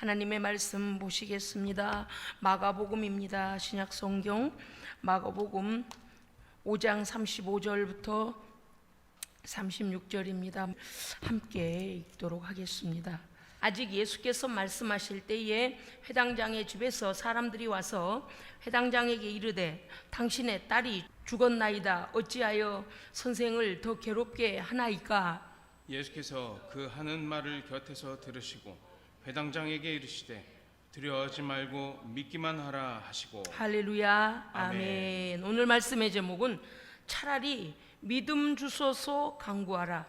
하나님의 말씀 보시겠습니다. 마가복음입니다. 신약성경 마가복음 5장 35절부터 36절입니다. 함께 읽도록 하겠습니다. 아직 예수께서 말씀하실 때에 회당장의 집에서 사람들이 와서 회당장에게 이르되 당신의 딸이 죽었나이다. 어찌하여 선생을 더 괴롭게 하나이까? 예수께서 그 하는 말을 곁에서 들으시고 회당장에게 이르시되 두려워하지 말고 믿기만 하라 하시고. 할렐루야. 아멘. 아멘. 오늘 말씀의 제목은 차라리 믿음 주소서 간구하라.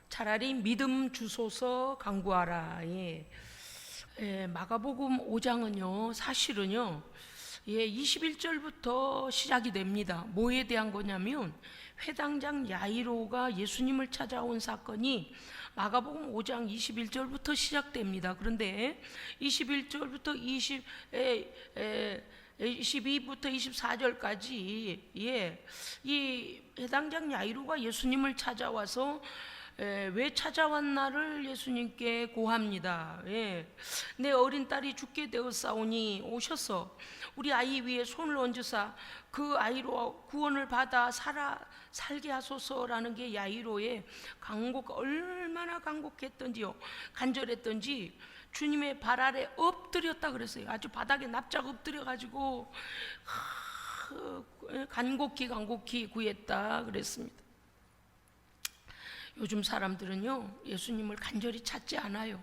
차라리 믿음 주소서 간구하라. 마가복음 5장은요 사실은요 21절부터 시작이 됩니다. 뭐에 대한 거냐면 회당장 야이로가 예수님을 찾아온 사건이 마가복음 5장 21절부터 시작됩니다. 그런데 21절부터 22부터 24절까지 이 회당장 야이로가 예수님을 찾아와서 왜 찾아왔나를 예수님께 고합니다. 내 어린 딸이 죽게 되었사오니 오셔서 우리 아이 위에 손을 얹으사 그 아이로 구원을 받아 살게 하소서라는 게 야이로의 얼마나 간곡했던지요, 간절했던지 주님의 발 아래 엎드렸다 그랬어요. 아주 바닥에 납작 엎드려가지고 간곡히 구했다 그랬습니다. 요즘 사람들은요 예수님을 간절히 찾지 않아요.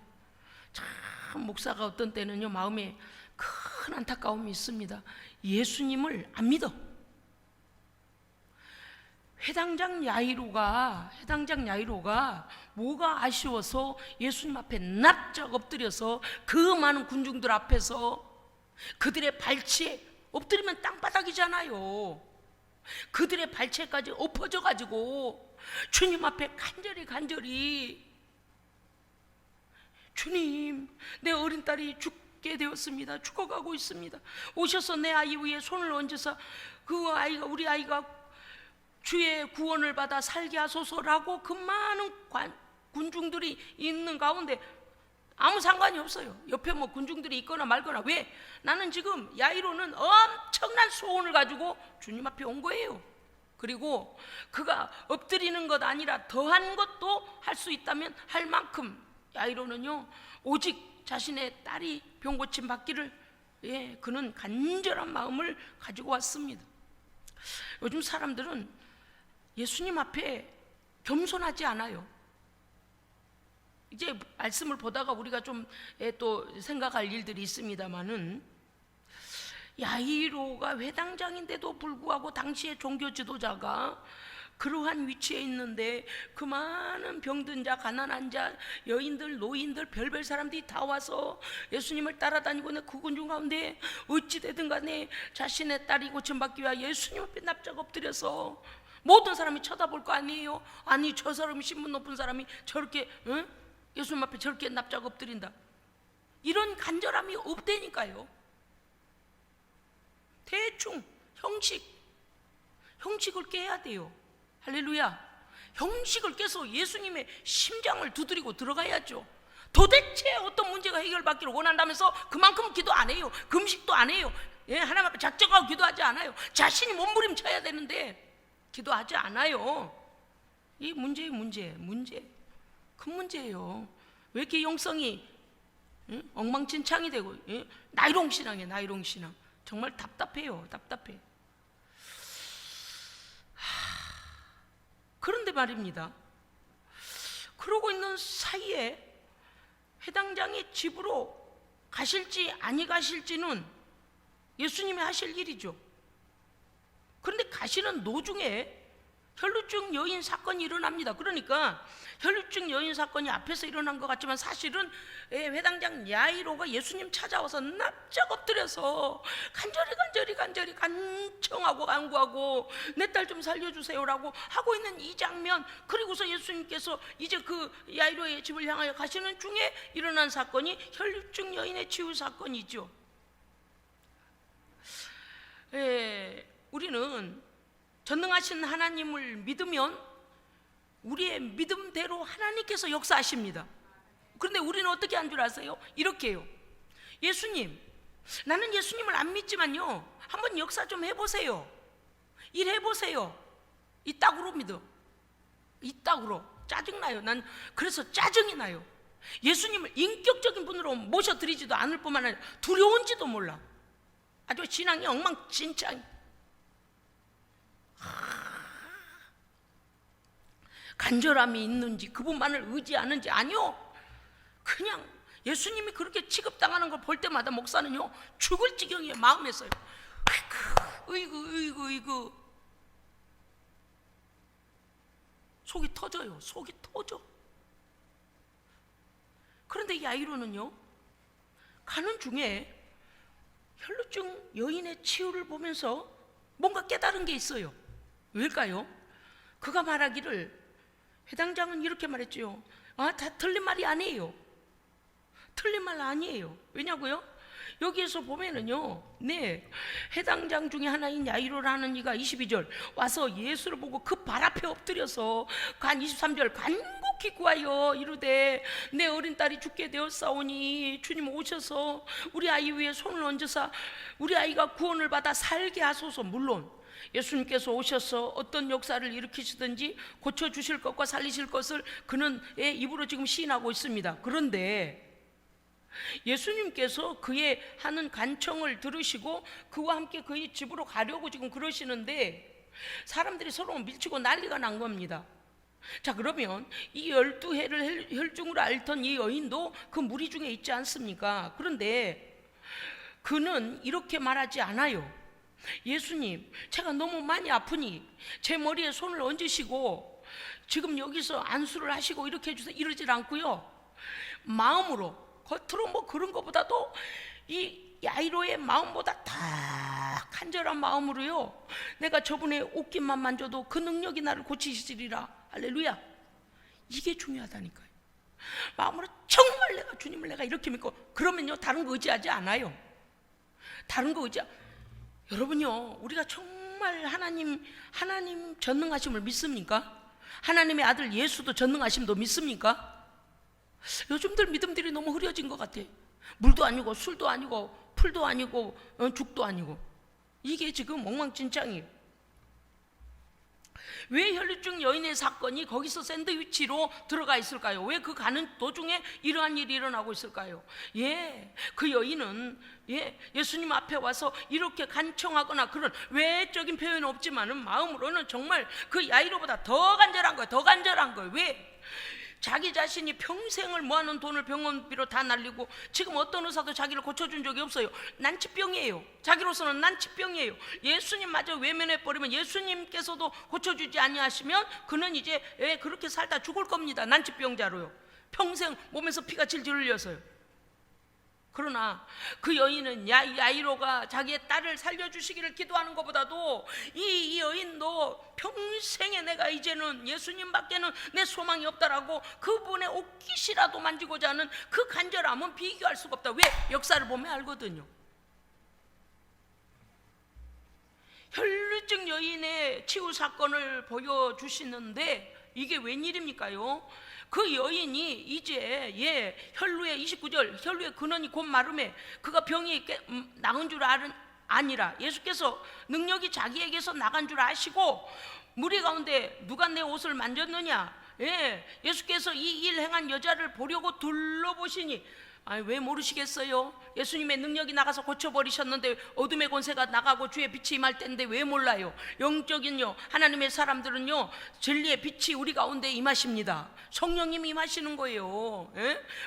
참 목사가 어떤 때는요 마음에 큰 안타까움이 있습니다. 예수님을 안 믿어. 회당장 야이로가 뭐가 아쉬워서 예수님 앞에 납작 엎드려서 그 많은 군중들 앞에서 그들의 발치에 엎드리면 땅바닥이잖아요. 그들의 발치에까지 엎어져 가지고 주님 앞에 간절히 주님, 내 어린 딸이 죽게 되었습니다. 죽어가고 있습니다. 오셔서 내 아이 위에 손을 얹어서 우리 아이가 주의 구원을 받아 살게 하소서라고 그 많은 군중들이 있는 가운데 아무 상관이 없어요. 옆에 뭐 군중들이 있거나 말거나. 왜? 나는 지금 야이로는 엄청난 소원을 가지고 주님 앞에 온 거예요. 그리고 그가 엎드리는 것 아니라 더한 것도 할 수 있다면 할 만큼 야이로는요 오직 자신의 딸이 병고침 받기를 그는 간절한 마음을 가지고 왔습니다. 요즘 사람들은 예수님 앞에 겸손하지 않아요. 이제 말씀을 보다가 우리가 좀 또 생각할 일들이 있습니다만은 야이로가 회당장인데도 불구하고 당시의 종교 지도자가 그러한 위치에 있는데 그 많은 병든 자, 가난한 자, 여인들, 노인들, 별별 사람들이 다 와서 예수님을 따라다니고 그 군중 가운데 어찌되든 간에 자신의 딸이 고침받기 위해 예수님 앞에 납작 엎드려서 모든 사람이 쳐다볼 거 아니에요. 아니 저 사람이 신분 높은 사람이 저렇게 예수님 앞에 저렇게 납작 엎드린다. 이런 간절함이 없다니까요. 대충 형식을 깨야 돼요. 할렐루야. 형식을 깨서 예수님의 심장을 두드리고 들어가야죠. 도대체 어떤 문제가 해결받기를 원한다면서 그만큼 기도 안 해요. 금식도 안 해요. 하나님 앞에 작정하고 기도하지 않아요. 자신이 몸부림쳐야 되는데 기도하지 않아요. 이 문제예요. 큰 문제예요. 왜 이렇게 영성이 엉망진창이 되고 나이롱신앙이에요. 나이롱신앙. 정말 답답해요. 그런데 말입니다. 그러고 있는 사이에 회당장의 집으로 가실지 아니 가실지는 예수님이 하실 일이죠. 그런데 가시는 도중에 혈루증 여인 사건이 일어납니다. 그러니까 혈루증 여인 사건이 앞에서 일어난 것 같지만 사실은 회당장 야이로가 예수님 찾아와서 납작 엎드려서 간절히 간청하고 간구하고 내 딸 좀 살려주세요라고 하고 있는 이 장면, 그리고서 예수님께서 이제 그 야이로의 집을 향하여 가시는 중에 일어난 사건이 혈루증 여인의 치유 사건이죠. 우리는 전능하신 하나님을 믿으면 우리의 믿음대로 하나님께서 역사하십니다. 그런데 우리는 어떻게 한 줄 아세요? 이렇게 해요. 예수님, 나는 예수님을 안 믿지만요, 한번 역사 좀 해보세요. 일해보세요. 이따구로 믿어. 이따구로. 짜증나요. 난 그래서 짜증이 나요. 예수님을 인격적인 분으로 모셔드리지도 않을 뿐만 아니라 두려운지도 몰라. 아주 신앙이 엉망진창. 간절함이 있는지, 그분만을 의지하는지, 아니요, 그냥 예수님이 그렇게 취급당하는 걸 볼 때마다 목사는요 죽을 지경이에요. 마음에서요. 으이구 속이 터져요. 속이 터져. 그런데 야이로는요, 가는 중에 혈루증 여인의 치유를 보면서 뭔가 깨달은 게 있어요. 왜일까요? 그가 말하기를, 회당장은 이렇게 말했죠. 다 틀린 말이 아니에요. 틀린 말 아니에요. 왜냐고요? 여기에서 보면은요, 해당장 중에 하나인 야이로라는 이가 22절 와서 예수를 보고 그 발 앞에 엎드려서 23절 간곡히 구하여 이르되 내 어린 딸이 죽게 되었사오니 주님 오셔서 우리 아이 위에 손을 얹으사 우리 아이가 구원을 받아 살게 하소서. 물론 예수님께서 오셔서 어떤 역사를 일으키시든지 고쳐주실 것과 살리실 것을 그는 입으로 지금 시인하고 있습니다. 그런데 예수님께서 그의 하는 간청을 들으시고 그와 함께 그의 집으로 가려고 지금 그러시는데 사람들이 서로 밀치고 난리가 난 겁니다. 자, 그러면 이 12해를 혈중으로 앓던 이 여인도 그 무리 중에 있지 않습니까? 그런데 그는 이렇게 말하지 않아요. 예수님, 제가 너무 많이 아프니 제 머리에 손을 얹으시고 지금 여기서 안수를 하시고 이렇게 해주세요, 이러질 않고요, 마음으로, 겉으로 뭐 그런 것보다도 이 야이로의 마음보다 다 간절한 마음으로요, 내가 저분의 옷깃만 만져도 그 능력이 나를 고치시리라. 할렐루야. 이게 중요하다니까요. 마음으로 정말 내가 주님을 내가 이렇게 믿고, 그러면요 다른 거 의지하지 않아요. 다른 거 여러분요, 우리가 정말 하나님 전능하심을 믿습니까? 하나님의 아들 예수도 전능하심도 믿습니까? 요즘들 믿음들이 너무 흐려진 것 같아. 물도 아니고 술도 아니고 풀도 아니고 죽도 아니고, 이게 지금 엉망진창이에요. 왜 혈루증 여인의 사건이 거기서 샌드위치로 들어가 있을까요? 왜 그 가는 도중에 이러한 일이 일어나고 있을까요? 그 여인은 예수님 앞에 와서 이렇게 간청하거나 그런 외적인 표현은 없지만은 마음으로는 정말 그 야이로보다 더 간절한 거예요. 더 간절한 거예요. 왜? 자기 자신이 평생을 모아놓은 돈을 병원비로 다 날리고 지금 어떤 의사도 자기를 고쳐준 적이 없어요. 난치병이에요. 자기로서는 난치병이에요. 예수님마저 외면해버리면, 예수님께서도 고쳐주지 아니하시면 그는 이제 그렇게 살다 죽을 겁니다. 난치병자로요. 평생 몸에서 피가 질질 흘려서요. 그러나 그 여인은 야이로가 자기의 딸을 살려주시기를 기도하는 것보다도 이 여인도 평생에 내가 이제는 예수님밖에는 내 소망이 없다라고 그분의 옷깃이라도 만지고자 하는 그 간절함은 비교할 수가 없다. 왜? 역사를 보면 알거든요. 혈루증 여인의 치유 사건을 보여주시는데 이게 웬일입니까요? 그 여인이 이제 혈루의 29절 혈루의 근원이 곧 마름에 그가 병이 나은 줄 아니라 예수께서 능력이 자기에게서 나간 줄 아시고 무리 가운데 누가 내 옷을 만졌느냐, 예수께서 이 일 행한 여자를 보려고 둘러보시니, 왜 모르시겠어요? 예수님의 능력이 나가서 고쳐버리셨는데 어둠의 권세가 나가고 주의 빛이 임할 때인데 왜 몰라요? 영적인요 하나님의 사람들은요 진리의 빛이 우리 가운데 임하십니다. 성령님이 임하시는 거예요.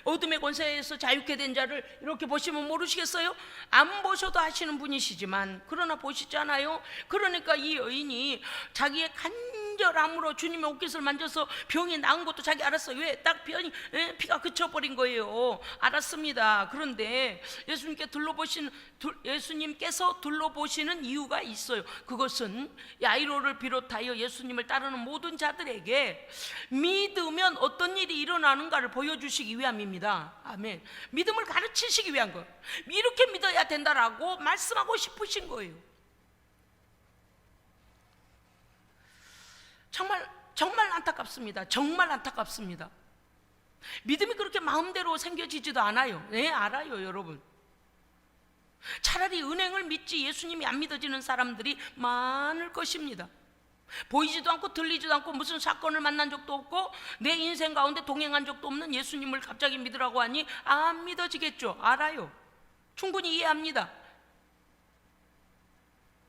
어둠의 권세에서 자유케 된 자를 이렇게 보시면 모르시겠어요? 안 보셔도 아시는 분이시지만 그러나 보시잖아요. 그러니까 이 여인이 자기의 간절함으로 주님의 옷깃을 만져서 병이 나은 것도 자기 알았어요. 왜? 딱 피가 그쳐버린 거예요. 알았습니다. 그런데 예수님께서 둘러보시는 이유가 있어요. 그것은 야이로를 비롯하여 예수님을 따르는 모든 자들에게 믿으면 어떤 일이 일어나는가를 보여주시기 위함입니다. 아멘. 믿음을 가르치시기 위한 거예요. 이렇게 믿어야 된다라고 말씀하고 싶으신 거예요. 정말 안타깝습니다. 정말 안타깝습니다. 믿음이 그렇게 마음대로 생겨지지도 않아요. 알아요, 여러분. 차라리 은행을 믿지 예수님이 안 믿어지는 사람들이 많을 것입니다. 보이지도 않고 들리지도 않고 무슨 사건을 만난 적도 없고 내 인생 가운데 동행한 적도 없는 예수님을 갑자기 믿으라고 하니 안 믿어지겠죠. 알아요. 충분히 이해합니다.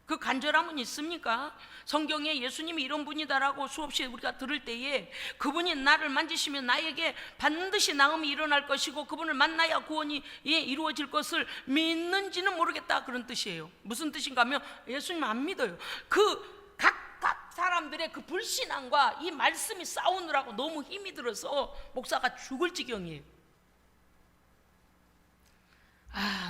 그 간절함은 있습니까? 성경에 예수님이 이런 분이다라고 수없이 우리가 들을 때에 그분이 나를 만지시면 나에게 반드시 나음이 일어날 것이고 그분을 만나야 구원이 이루어질 것을 믿는지는 모르겠다, 그런 뜻이에요. 무슨 뜻인가 하면 예수님 안 믿어요. 그 각각 사람들의 그 불신앙과 이 말씀이 싸우느라고 너무 힘이 들어서 목사가 죽을 지경이에요.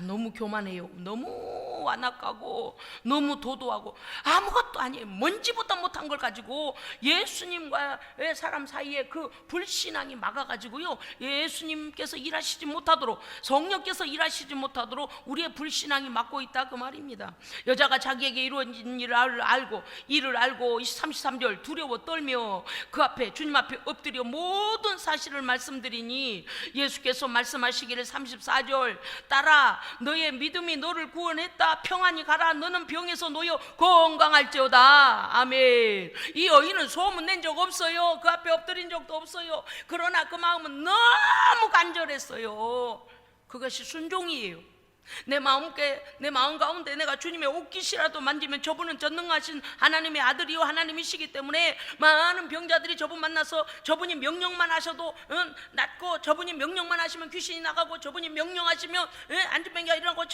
너무 교만해요. 너무 완악하고 너무 도도하고 아무것도 아니에요. 먼지보다 못한 걸 가지고 예수님과의 사람 사이에 그 불신앙이 막아가지고요, 예수님께서 일하시지 못하도록, 성령께서 일하시지 못하도록 우리의 불신앙이 막고 있다, 그 말입니다. 여자가 자기에게 이루어진 일을 알고 33절 두려워 떨며 그 앞에, 주님 앞에 엎드려 모든 사실을 말씀드리니 예수께서 말씀하시기를 34절 따라 너의 믿음이 너를 구원했다. 평안히 가라. 너는 병에서 놓여 건강할지어다. 아멘. 이 여인은 소문낸 적 없어요. 그 앞에 엎드린 적도 없어요. 그러나 그 마음은 너무 간절했어요. 그것이 순종이에요. 내 마음 가운데 내가 주님의 옷깃이라도 만지면 저분은 전능하신 하나님의 아들이요 하나님이시기 때문에 많은 병자들이 저분 만나서 저분이 명령만 하셔도 낫고, 저분이 명령만 하시면 귀신이 나가고, 저분이 명령하시면 안진병이가 일어나고,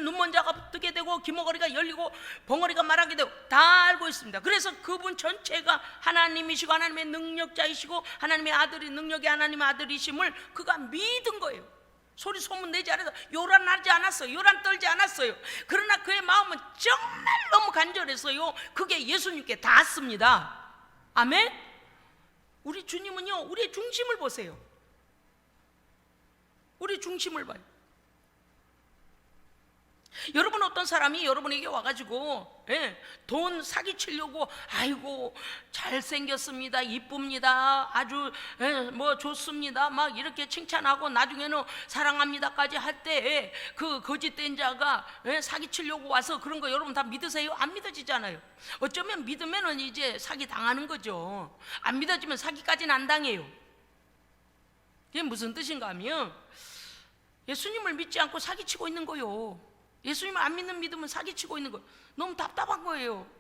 눈먼 자가 뜨게 되고, 귀머거리가 열리고, 벙어리가 말하게 되고, 다 알고 있습니다. 그래서 그분 전체가 하나님이시고 하나님의 능력자이시고 하나님의 아들이, 능력의 하나님의 아들이심을 그가 믿은 거예요. 소리 소문 내지 않아서, 요란하지 않았어요. 요란 떨지 않았어요. 그러나 그의 마음은 정말 너무 간절했어요. 그게 예수님께 닿았습니다. 아멘. 우리 주님은요, 우리의 중심을 보세요. 우리 중심을 봐요. 여러분, 어떤 사람이 여러분에게 와가지고 돈 사기치려고, 아이고 잘생겼습니다, 이쁩니다, 아주 뭐 좋습니다, 막 이렇게 칭찬하고 나중에는 사랑합니다까지 할 때 그 거짓된 자가 사기치려고 와서 그런 거 여러분 다 믿으세요? 안 믿어지잖아요. 어쩌면 믿으면 이제 사기 당하는 거죠. 안 믿어지면 사기까지는 안 당해요. 이게 무슨 뜻인가 하면 예수님을 믿지 않고 사기치고 있는 거요. 예수님을 안 믿는 믿음은 사기치고 있는 거예요. 너무 답답한 거예요.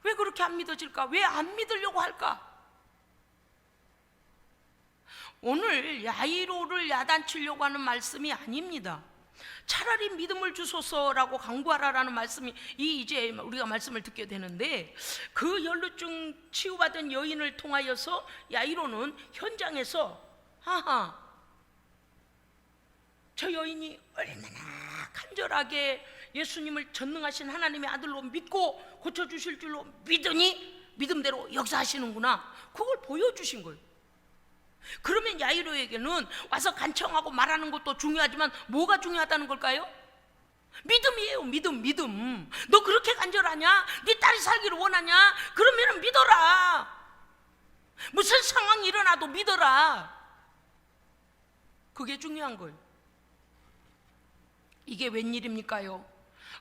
왜 그렇게 안 믿어질까? 왜 안 믿으려고 할까? 오늘 야이로를 야단치려고 하는 말씀이 아닙니다. 차라리 믿음을 주소서라고 간구하라라는 말씀이 이제 우리가 말씀을 듣게 되는데, 그 연루증 치유받은 여인을 통하여서 야이로는 현장에서 저 여인이 얼마나 간절하게 예수님을 전능하신 하나님의 아들로 믿고 고쳐주실 줄로 믿으니 믿음대로 역사하시는구나, 그걸 보여주신 거예요. 그러면 야이로에게는 와서 간청하고 말하는 것도 중요하지만 뭐가 중요하다는 걸까요? 믿음이에요. 믿음. 너 그렇게 간절하냐? 네 딸이 살기를 원하냐? 그러면 믿어라. 무슨 상황이 일어나도 믿어라. 그게 중요한 거예요. 이게 웬일입니까요?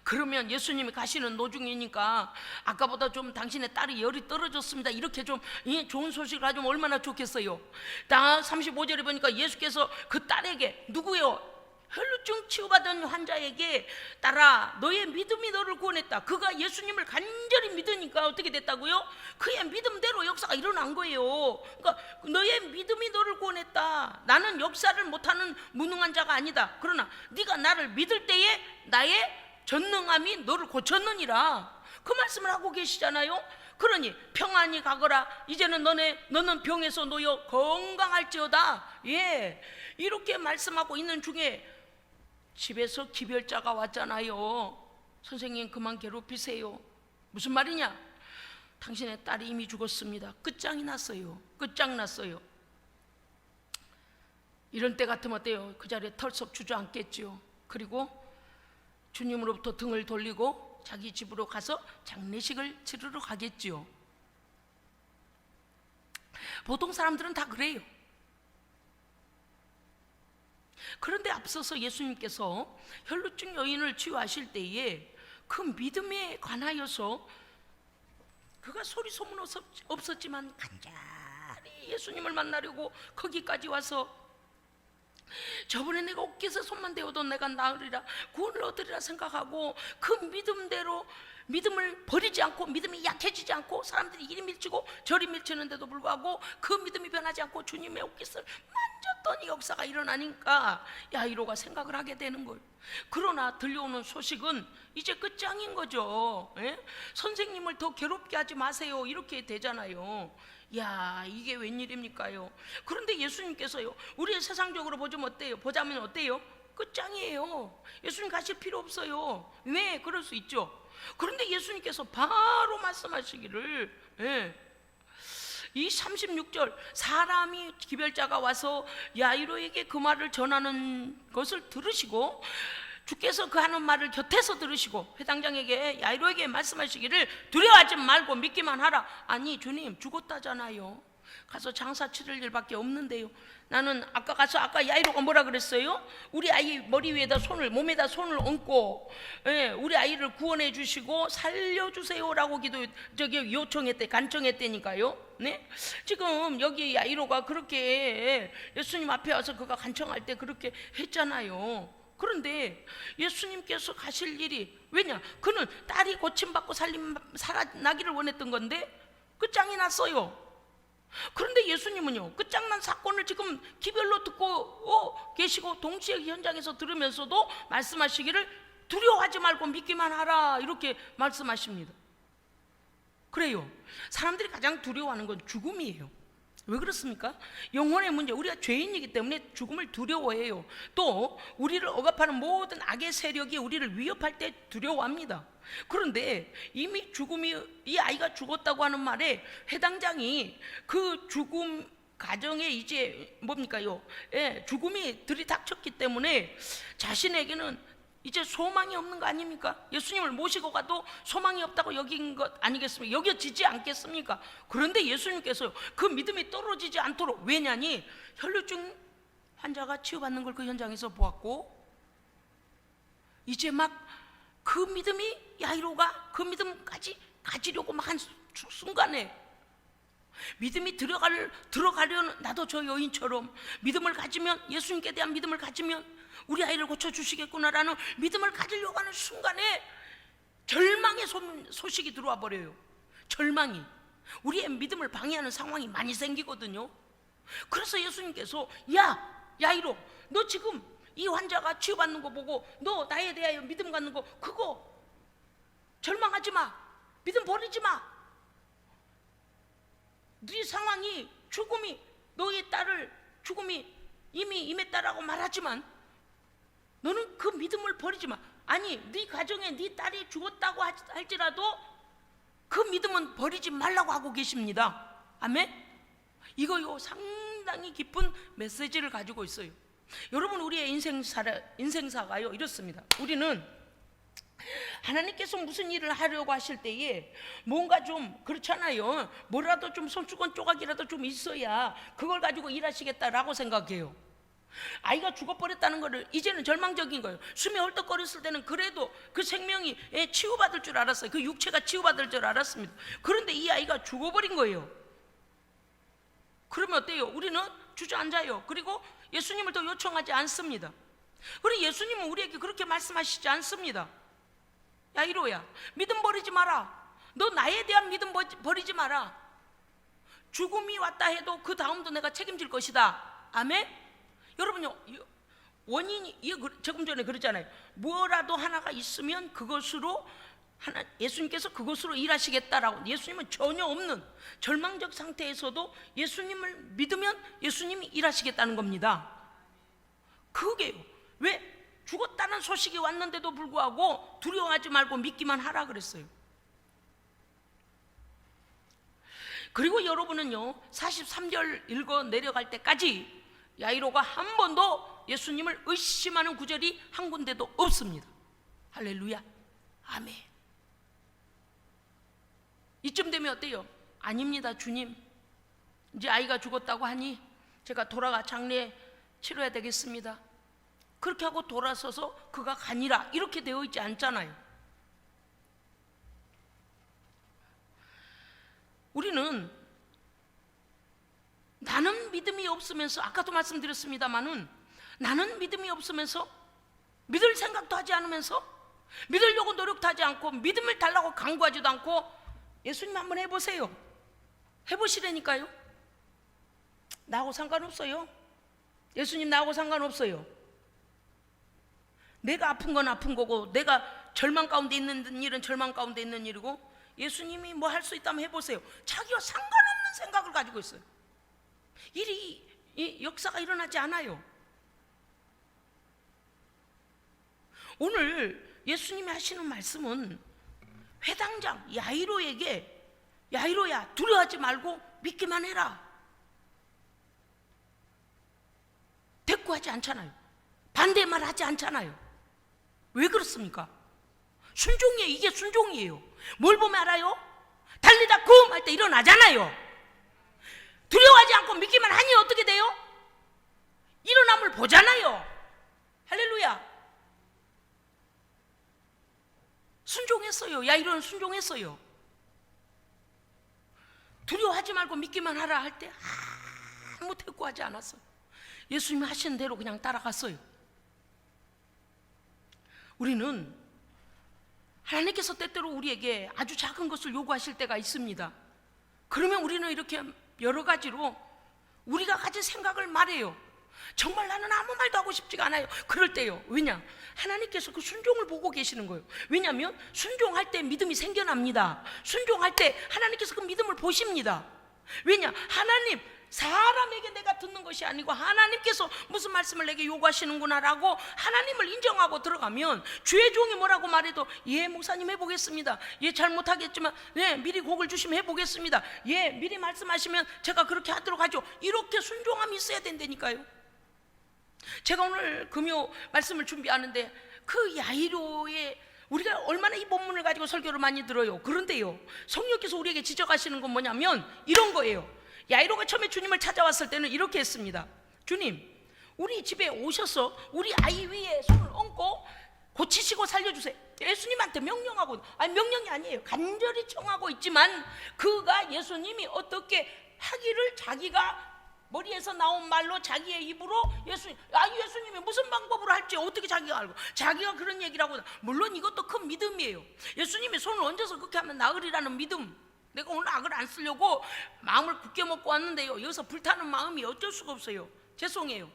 그러면 예수님이 가시는 노중이니까 아까보다 좀 당신의 딸이 열이 떨어졌습니다, 이렇게 좀 좋은 소식을 하면 얼마나 좋겠어요. 딱 35절에 보니까 예수께서 그 딸에게, 누구요? 혈루증 치유받은 환자에게, 딸아 너의 믿음이 너를 구원했다. 그가 예수님을 간절히 믿으니까 어떻게 됐다고요? 그의 믿음대로 역사가 일어난 거예요. 그러니까 너의 믿음이 너를 구원했다. 나는 역사를 못하는 무능한 자가 아니다. 그러나 네가 나를 믿을 때에 나의 전능함이 너를 고쳤느니라, 그 말씀을 하고 계시잖아요. 그러니 평안히 가거라. 이제는 너는 병에서 놓여 건강할지어다. 이렇게 말씀하고 있는 중에 집에서 기별자가 왔잖아요. 선생님 그만 괴롭히세요. 무슨 말이냐? 당신의 딸이 이미 죽었습니다. 끝장났어요. 이런 때 같으면 어때요? 그 자리에 털썩 주저앉겠지요. 그리고 주님으로부터 등을 돌리고 자기 집으로 가서 장례식을 치르러 가겠지요. 보통 사람들은 다 그래요. 그런데 앞서서 예수님께서 혈루증 여인을 치유하실 때에 그 믿음에 관하여서 그가 소리 소문 없었지만 간절히 예수님을 만나려고 거기까지 와서 저번에 내가 옷깃에 손만 대어도 내가 나으리라, 구원을 얻으리라 생각하고 그 믿음대로 믿음을 버리지 않고, 믿음이 약해지지 않고, 사람들이 이리 밀치고 저리 밀치는데도 불구하고 그 믿음이 변하지 않고 주님의 옷깃을 만졌더니 역사가 일어나니까 야이로가 생각을 하게 되는 거예요. 그러나 들려오는 소식은 이제 끝장인 거죠. 예? 선생님을 더 괴롭게 하지 마세요, 이렇게 되잖아요. 야, 이게 웬일입니까요? 그런데 예수님께서요, 우리 세상적으로 보자면 어때요? 끝장이에요. 예수님 가실 필요 없어요. 왜? 그럴 수 있죠. 그런데 예수님께서 바로 말씀하시기를, 이 36절, 사람이 기별자가 와서 야이로에게 그 말을 전하는 것을 들으시고, 주께서 그 하는 말을 곁에서 들으시고 회당장에게, 야이로에게 말씀하시기를 두려워하지 말고 믿기만 하라. 아니 주님 죽었다잖아요. 가서 장사 치를 일밖에 없는데요. 나는 아까 야이로가 뭐라 그랬어요? 우리 아이 머리 위에다 몸에다 손을 얹고, 우리 아이를 구원해 주시고 살려주세요라고 간청했다니까요. 네? 지금 여기 야이로가 그렇게 예수님 앞에 와서 그가 간청할 때 그렇게 했잖아요. 그런데 예수님께서 가실 일이, 왜냐? 그는 딸이 고침받고 살아나기를 원했던 건데 끝장이 났어요. 그런데 예수님은요, 끝장난 사건을 지금 기별로 듣고 계시고 동시에 현장에서 들으면서도 말씀하시기를 두려워하지 말고 믿기만 하라, 이렇게 말씀하십니다. 그래요. 사람들이 가장 두려워하는 건 죽음이에요. 왜 그렇습니까? 영혼의 문제, 우리가 죄인이기 때문에 죽음을 두려워해요. 또 우리를 억압하는 모든 악의 세력이 우리를 위협할 때 두려워합니다. 그런데 이미 이 아이가 죽었다고 하는 말에 회당장이 그 죽음 가정에 이제 뭡니까요? 죽음이 들이닥쳤기 때문에 자신에게는 이제 소망이 없는 거 아닙니까? 예수님을 모시고 가도 소망이 없다고 여긴 것 아니겠습니까? 여겨지지 않겠습니까? 그런데 예수님께서 그 믿음이 떨어지지 않도록, 왜냐니 혈루증 환자가 치유받는 걸 그 현장에서 보았고, 이제 막 그 믿음이, 야이로가 그 믿음까지 가지려고 막 한 순간에 믿음이 들어가려는, 나도 저 여인처럼 믿음을 가지면, 예수님께 대한 믿음을 가지면 우리 아이를 고쳐주시겠구나라는 믿음을 가지려고 하는 순간에 절망의 소식이 들어와 버려요. 절망이, 우리의 믿음을 방해하는 상황이 많이 생기거든요. 그래서 예수님께서, 야이로, 너 지금 이 환자가 치유받는 거 보고 너 나에 대하여 믿음 갖는 거, 그거 절망하지 마, 믿음 버리지 마. 네 상황이, 죽음이, 너의 딸을 죽음이 이미 임했다라고 말하지만 너는 그 믿음을 버리지 마. 아니, 네 가정에 네 딸이 죽었다고 할지라도 그 믿음은 버리지 말라고 하고 계십니다. 아멘? 이거요, 상당히 깊은 메시지를 가지고 있어요. 여러분, 우리의 인생사가요 이렇습니다. 우리는 하나님께서 무슨 일을 하려고 하실 때에 뭔가 좀 그렇잖아요. 뭐라도 좀 손수건 조각이라도 좀 있어야 그걸 가지고 일하시겠다라고 생각해요. 아이가 죽어버렸다는 거를 이제는 절망적인 거예요. 숨이 헐떡거렸을 때는 그래도 그 생명이 치유받을 줄 알았어요. 그 육체가 치유받을 줄 알았습니다. 그런데 이 아이가 죽어버린 거예요. 그러면 어때요? 우리는 주저앉아요. 그리고 예수님을 더 요청하지 않습니다. 그리고 예수님은 우리에게 그렇게 말씀하시지 않습니다. 야이로야, 믿음 버리지 마라. 너 나에 대한 믿음 버리지 마라. 죽음이 왔다 해도 그 다음도 내가 책임질 것이다. 아멘? 여러분요, 원인이, 조금 전에 그랬잖아요. 뭐라도 하나가 있으면 그것으로 예수님께서 그것으로 일하시겠다라고. 예수님은 전혀 없는 절망적 상태에서도 예수님을 믿으면 예수님이 일하시겠다는 겁니다. 그게요. 왜? 죽었다는 소식이 왔는데도 불구하고 두려워하지 말고 믿기만 하라 그랬어요. 그리고 여러분은요, 43절 읽어 내려갈 때까지 야이로가 한 번도 예수님을 의심하는 구절이 한 군데도 없습니다. 할렐루야, 아멘. 이쯤 되면 어때요? 아닙니다, 주님, 이제 아이가 죽었다고 하니 제가 돌아가 장례 치러야 되겠습니다. 그렇게 하고 돌아서서 그가 가니라 이렇게 되어 있지 않잖아요. 우리는 나는 믿음이 없으면서, 아까도 말씀드렸습니다마는 나는 믿음이 없으면서 믿을 생각도 하지 않으면서 믿으려고 노력도 하지 않고 믿음을 달라고 강구하지도 않고, 예수님 한번 해보세요. 해보시라니까요. 나하고 상관없어요. 예수님 나하고 상관없어요. 내가 아픈 건 아픈 거고, 내가 절망 가운데 있는 일은 절망 가운데 있는 일이고, 예수님이 뭐 할 수 있다면 해보세요. 자기와 상관없는 생각을 가지고 있어요. 이 역사가 일어나지 않아요. 오늘 예수님이 하시는 말씀은 회당장 야이로에게, 야이로야 두려워하지 말고 믿기만 해라, 대꾸하지 않잖아요. 반대 말 하지 않잖아요. 왜 그렇습니까? 순종이에요. 이게 순종이에요. 뭘 보면 알아요? 달리다 굼 할 때 일어나잖아요. 두려워하지 않고 믿기만 하니 어떻게 돼요? 일어남을 보잖아요. 할렐루야. 순종했어요. 야이로는 순종했어요. 두려워하지 말고 믿기만 하라 할 때 아무 대꾸하지 않았어요. 예수님이 하시는 대로 그냥 따라갔어요. 우리는 하나님께서 때때로 우리에게 아주 작은 것을 요구하실 때가 있습니다. 그러면 우리는 이렇게 여러 가지로 우리가 가진 생각을 말해요. 정말 나는 아무 말도 하고 싶지가 않아요. 그럴 때요. 왜냐? 하나님께서 그 순종을 보고 계시는 거예요. 왜냐하면 순종할 때 믿음이 생겨납니다. 순종할 때 하나님께서 그 믿음을 보십니다. 왜냐? 하나님, 사람에게 내가 듣는 것이 아니고 하나님께서 무슨 말씀을 내게 요구하시는구나 라고 하나님을 인정하고 들어가면, 주의 종이 뭐라고 말해도 예 목사님 해보겠습니다, 예 잘못하겠지만 예 미리 곡을 주시면 해보겠습니다, 예 미리 말씀하시면 제가 그렇게 하도록 하죠. 이렇게 순종함이 있어야 된다니까요. 제가 오늘 금요 말씀을 준비하는데 그 야이로의, 우리가 얼마나 이 본문을 가지고 설교를 많이 들어요. 그런데요, 성령께서 우리에게 지적하시는 건 뭐냐면 이런 거예요. 야이로가 처음에 주님을 찾아왔을 때는 이렇게 했습니다. 주님, 우리 집에 오셔서 우리 아이 위에 손을 얹고 고치시고 살려주세요. 예수님한테 명령하고, 아니 명령이 아니에요, 간절히 청하고 있지만 그가 예수님이 어떻게 하기를 자기가 머리에서 나온 말로 자기의 입으로 예수님이 무슨 방법으로 할지 어떻게 자기가 알고, 자기가 그런 얘기를 하고, 물론 이것도 큰 믿음이에요. 예수님이 손을 얹어서 그렇게 하면 나으리라는 믿음. 내가 오늘 악을 안 쓰려고 마음을 굳게 먹고 왔는데요, 여기서 불타는 마음이 어쩔 수가 없어요. 죄송해요.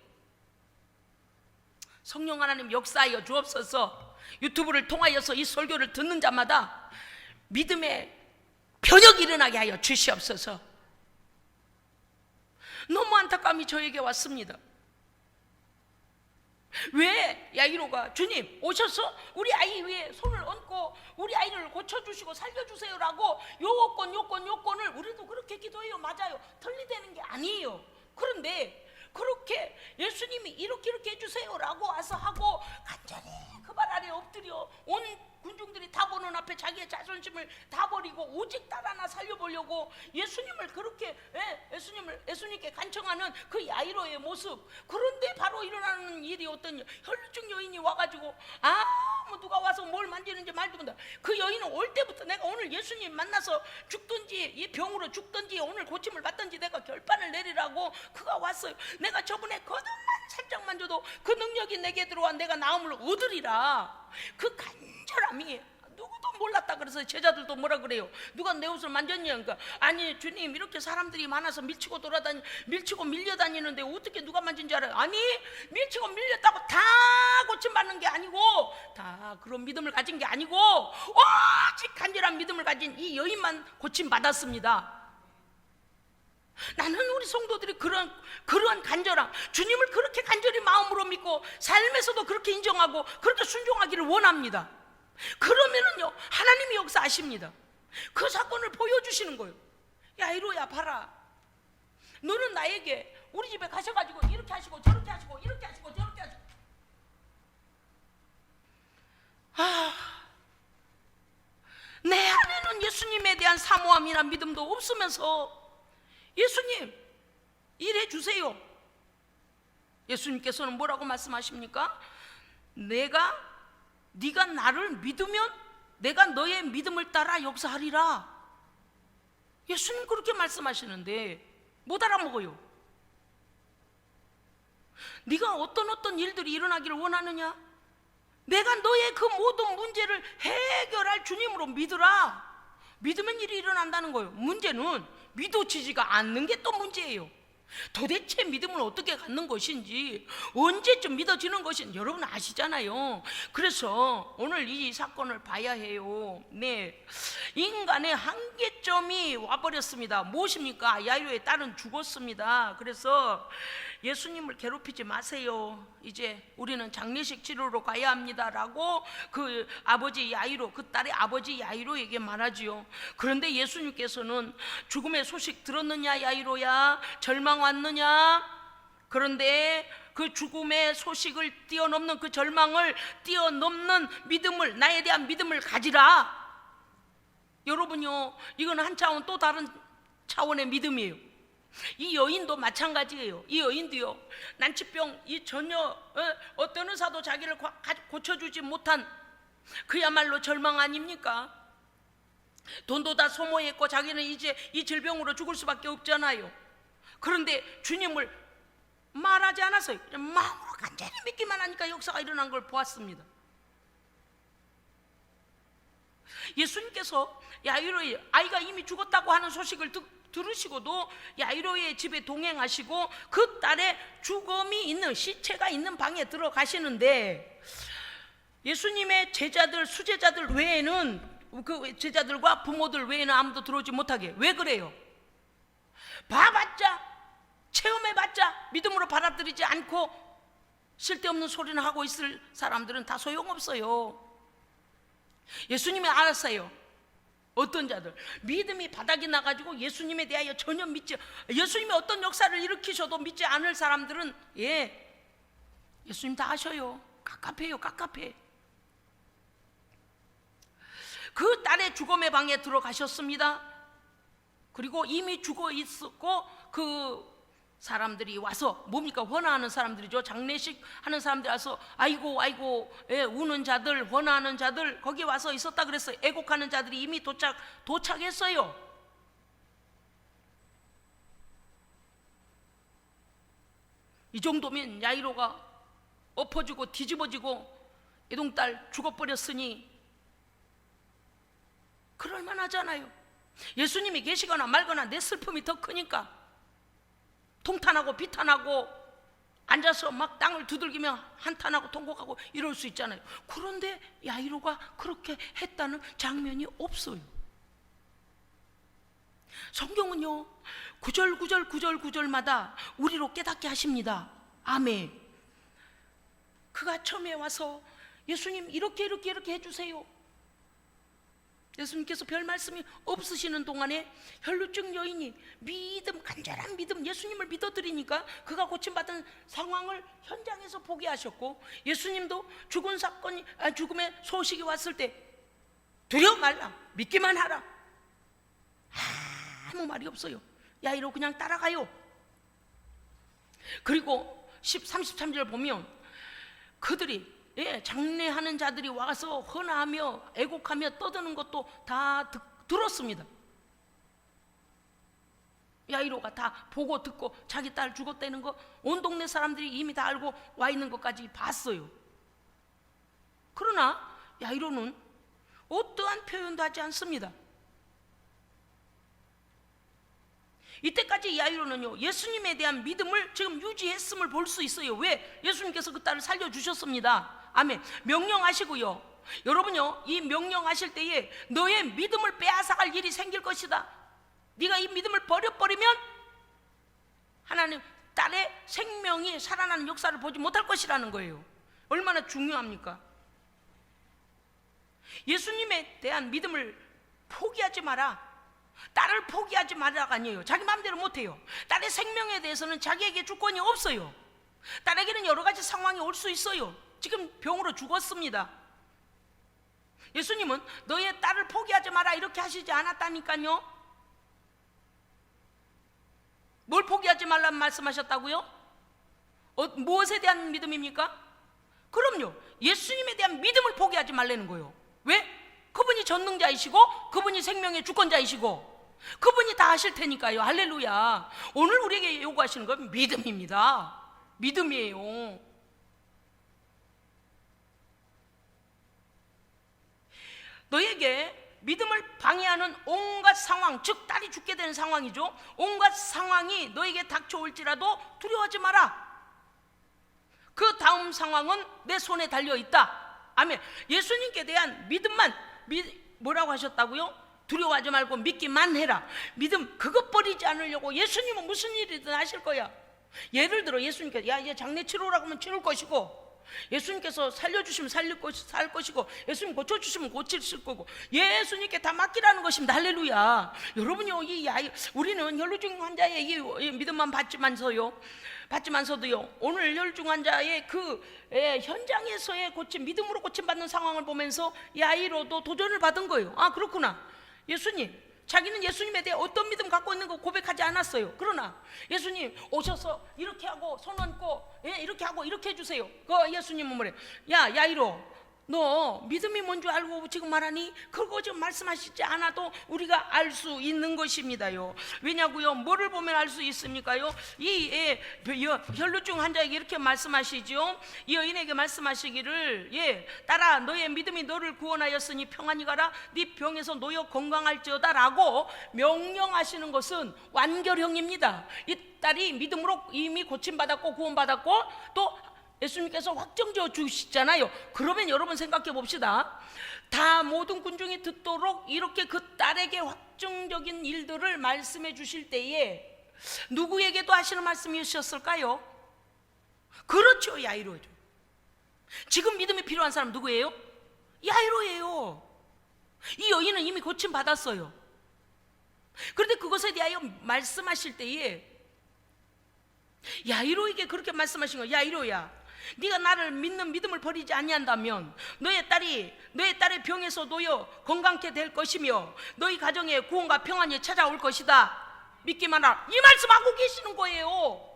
성령 하나님 역사하여 주옵소서. 유튜브를 통하여서 이 설교를 듣는 자마다 믿음의 변혁이 일어나게 하여 주시옵소서. 너무 안타까움이 저에게 왔습니다. 왜 야이로가 주님 오셔서 우리 아이 위에 손을 얹고 우리 아이를 고쳐주시고 살려주세요라고 요건을 우리도 그렇게 기도해요. 맞아요. 틀리다는 게 아니에요. 그런데 그렇게 예수님이 이렇게 해주세요라고 와서 하고 간절히 그 발 아래 엎드려 온 군중들이 다 보는 앞에 자기의 자존심을 다 버리고 오직 딸 하나 살려보려고 예수님을 그렇게 예수님께 간청하는 그 야이로의 모습. 그런데 바로 일어나는 일이 어떤 혈루증 여인이 와가지고 아무 누가 와서 뭘 만지는지 말도 못한다. 그 여인은 올 때부터 내가 오늘 예수님 만나서 죽든지 이 병으로 죽든지 오늘 고침을 받든지 내가 결판을 내리라고 그가 왔어요. 내가 저번에 거듭만 살짝만 줘도 그 능력이 내게 들어와 내가 나음을 얻으리라. 그 간절함이 누구도 몰랐다. 그래서 제자들도 뭐라 그래요? 누가 내 옷을 만졌냐? 그러니까 아니 주님, 이렇게 사람들이 많아서 밀치고 밀려다니는데 어떻게 누가 만진 줄 알아요? 아니, 밀치고 밀렸다고 다 고침받는 게 아니고, 다 그런 믿음을 가진 게 아니고 오직 간절한 믿음을 가진 이 여인만 고침받았습니다. 나는 우리 성도들이 그러한 간절함, 주님을 그렇게 간절히 마음으로 믿고 삶에서도 그렇게 인정하고 그렇게 순종하기를 원합니다. 그러면은요, 하나님이 역사하십니다. 그 사건을 보여주시는 거예요. 야이로야, 봐라, 너는 나에게 우리 집에 가셔가지고 이렇게 하시고 저렇게 하시고 이렇게 하시고 저렇게 하시고, 내 안에는 예수님에 대한 사모함이나 믿음도 없으면서 예수님 일해 주세요. 예수님께서는 뭐라고 말씀하십니까? 네가 나를 믿으면 내가 너의 믿음을 따라 역사하리라. 예수님 그렇게 말씀하시는데 못 알아먹어요. 네가 어떤 일들이 일어나기를 원하느냐? 내가 너의 그 모든 문제를 해결할 주님으로 믿으라. 믿으면 일이 일어난다는 거예요. 문제는 믿어지지가 않는 게 또 문제예요. 도대체 믿음을 어떻게 갖는 것인지, 언제쯤 믿어지는 것인지 여러분 아시잖아요. 그래서 오늘 이 사건을 봐야 해요. 네, 인간의 한계점이 와버렸습니다. 무엇입니까? 야이로의 딸은 죽었습니다. 그래서 예수님을 괴롭히지 마세요. 이제 우리는 장례식 치르러 가야 합니다 라고 그 아버지 야이로, 그 딸의 아버지 야이로에게 말하지요. 그런데 예수님께서는 죽음의 소식 들었느냐 야이로야? 절망 왔느냐? 그런데 그 죽음의 소식을 뛰어넘는, 그 절망을 뛰어넘는 믿음을, 나에 대한 믿음을 가지라. 여러분요, 이건 한 차원 또 다른 차원의 믿음이에요. 이 여인도 마찬가지예요. 이 여인도요, 난치병, 이 전혀 어떤 의사도 자기를 고쳐주지 못한 그야말로 절망 아닙니까? 돈도 다 소모했고 자기는 이제 이 질병으로 죽을 수밖에 없잖아요. 그런데 주님을 말하지 않았어요. 그냥 마음으로 간절히 믿기만 하니까 역사가 일어난 걸 보았습니다. 예수님께서 야이로의 아이가 이미 죽었다고 하는 소식을 들으시고도 야이로의 집에 동행하시고 그 딸의 죽음이 있는, 시체가 있는 방에 들어가시는데 예수님의 제자들, 수제자들 외에는, 그 제자들과 부모들 외에는 아무도 들어오지 못하게. 왜 그래요? 봐봤자, 체험해봤자 믿음으로 받아들이지 않고 쓸데없는 소리는 하고 있을 사람들은 다 소용없어요. 예수님이 알았어요. 어떤 자들, 믿음이 바닥이 나가지고 예수님에 대하여 전혀 믿지, 예수님이 어떤 역사를 일으키셔도 믿지 않을 사람들은 예수님 다 아셔요. 깝깝해요. 깝깝해. 그 딸의 죽음의 방에 들어가셨습니다. 그리고 이미 죽어 있었고 그 사람들이 와서, 뭡니까? 헌화하는 사람들이죠. 장례식 하는 사람들이 와서 아이고 우는 자들, 헌화하는 자들 거기 와서 있었다 그랬어요. 애곡하는 자들이 이미 도착했어요. 이 정도면 야이로가 엎어지고 뒤집어지고 이동딸 죽어버렸으니 그럴만하잖아요. 예수님이 계시거나 말거나 내 슬픔이 더 크니까 통탄하고 비탄하고 앉아서 막 땅을 두들기며 한탄하고 통곡하고 이럴 수 있잖아요. 그런데 야이로가 그렇게 했다는 장면이 없어요. 성경은요, 구절마다 우리로 깨닫게 하십니다. 아멘. 그가 처음에 와서 예수님 이렇게 해주세요. 예수님께서 별 말씀이 없으시는 동안에 혈루증 여인이 간절한 믿음, 예수님을 믿어드리니까 그가 고침받은 상황을 현장에서 보게 하셨고, 예수님도 죽음의 소식이 왔을 때 두려워 말라, 믿기만 하라. 아무 말이 없어요. 야이로 그냥 따라가요. 그리고 33절 보면 그들이 장례하는 자들이 와서 헌화하며 애곡하며 떠드는 것도 다 들었습니다. 야이로가 다 보고 듣고 자기 딸 죽었다는 거 온 동네 사람들이 이미 다 알고 와 있는 것까지 봤어요. 그러나 야이로는 어떠한 표현도 하지 않습니다. 이때까지 야이로는요, 예수님에 대한 믿음을 지금 유지했음을 볼 수 있어요. 왜? 예수님께서 그 딸을 살려주셨습니다. 아멘. 명령하시고요, 여러분요, 이 명령하실 때에 너의 믿음을 빼앗아갈 일이 생길 것이다. 네가 이 믿음을 버려버리면 하나님 딸의 생명이 살아나는 역사를 보지 못할 것이라는 거예요. 얼마나 중요합니까? 예수님에 대한 믿음을 포기하지 마라, 딸을 포기하지 말라가 아니에요. 자기 마음대로 못해요. 딸의 생명에 대해서는 자기에게 주권이 없어요. 딸에게는 여러 가지 상황이 올 수 있어요. 지금 병으로 죽었습니다. 예수님은 너의 딸을 포기하지 마라 이렇게 하시지 않았다니까요. 뭘 포기하지 말라는 말씀하셨다고요? 무엇에 대한 믿음입니까? 그럼요, 예수님에 대한 믿음을 포기하지 말라는 거예요. 왜? 그분이 전능자이시고 그분이 생명의 주권자이시고 그분이 다 하실 테니까요. 할렐루야. 오늘 우리에게 요구하시는 건 믿음입니다. 믿음이에요. 너에게 믿음을 방해하는 온갖 상황, 즉 딸이 죽게 되는 상황이죠. 온갖 상황이 너에게 닥쳐올지라도 두려워하지 마라. 그 다음 상황은 내 손에 달려있다. 아멘. 예수님께 대한 믿음만 뭐라고 하셨다고요? 두려워하지 말고 믿기만 해라. 믿음 그것 버리지 않으려고 예수님은 무슨 일이든 하실 거야. 예를 들어 예수님께서 야 이제 장례 치료라고 하면 치를 것이고, 예수님께서 살려주시면 살 것이고, 예수님 고쳐주시면 고칠 거고, 예수님께 다 맡기라는 것입니다. 할렐루야. 여러분요, 우리는 혈루증 환자의 이 믿음만 받지만서도요, 오늘 혈루증 환자의 그 현장에서의 믿음으로 고침받는 상황을 보면서 야이로도 도전을 받은 거예요. 아, 그렇구나. 예수님, 자기는 예수님에 대해 어떤 믿음 갖고 있는 거 고백하지 않았어요. 그러나 예수님 오셔서 이렇게 하고 손 얹고 이렇게 하고 이렇게 해주세요. 그 예수님은 뭐래? 야 야이로, 너 믿음이 뭔 줄 알고 지금 말하니? 그거 지금 말씀하시지 않아도 우리가 알 수 있는 것입니다요. 왜냐고요? 뭐를 보면 알 수 있습니까요? 이 혈루증 환자에게 이렇게 말씀하시죠. 이 여인에게 말씀하시기를 딸아, 너의 믿음이 너를 구원하였으니 평안히 가라. 네 병에서 놓여 건강할지어다 라고 명령하시는 것은 완결형입니다. 이 딸이 믿음으로 이미 고침받았고 구원받았고 또 예수님께서 확정지어 주시잖아요. 그러면 여러분 생각해 봅시다. 다 모든 군중이 듣도록 이렇게 그 딸에게 확정적인 일들을 말씀해 주실 때에 누구에게도 하시는 말씀이셨을까요? 그렇죠, 야이로죠. 지금 믿음이 필요한 사람 누구예요? 야이로예요. 이 여인은 이미 고침받았어요. 그런데 그것에 대하여 말씀하실 때에 야이로에게 그렇게 말씀하신 거예요. 야이로야, 네가 나를 믿는 믿음을 버리지 아니한다면 너의 딸의 병에서 놓여 건강케 될 것이며 너희 가정에 구원과 평안이 찾아올 것이다. 믿기만 하라. 이 말씀하고 계시는 거예요.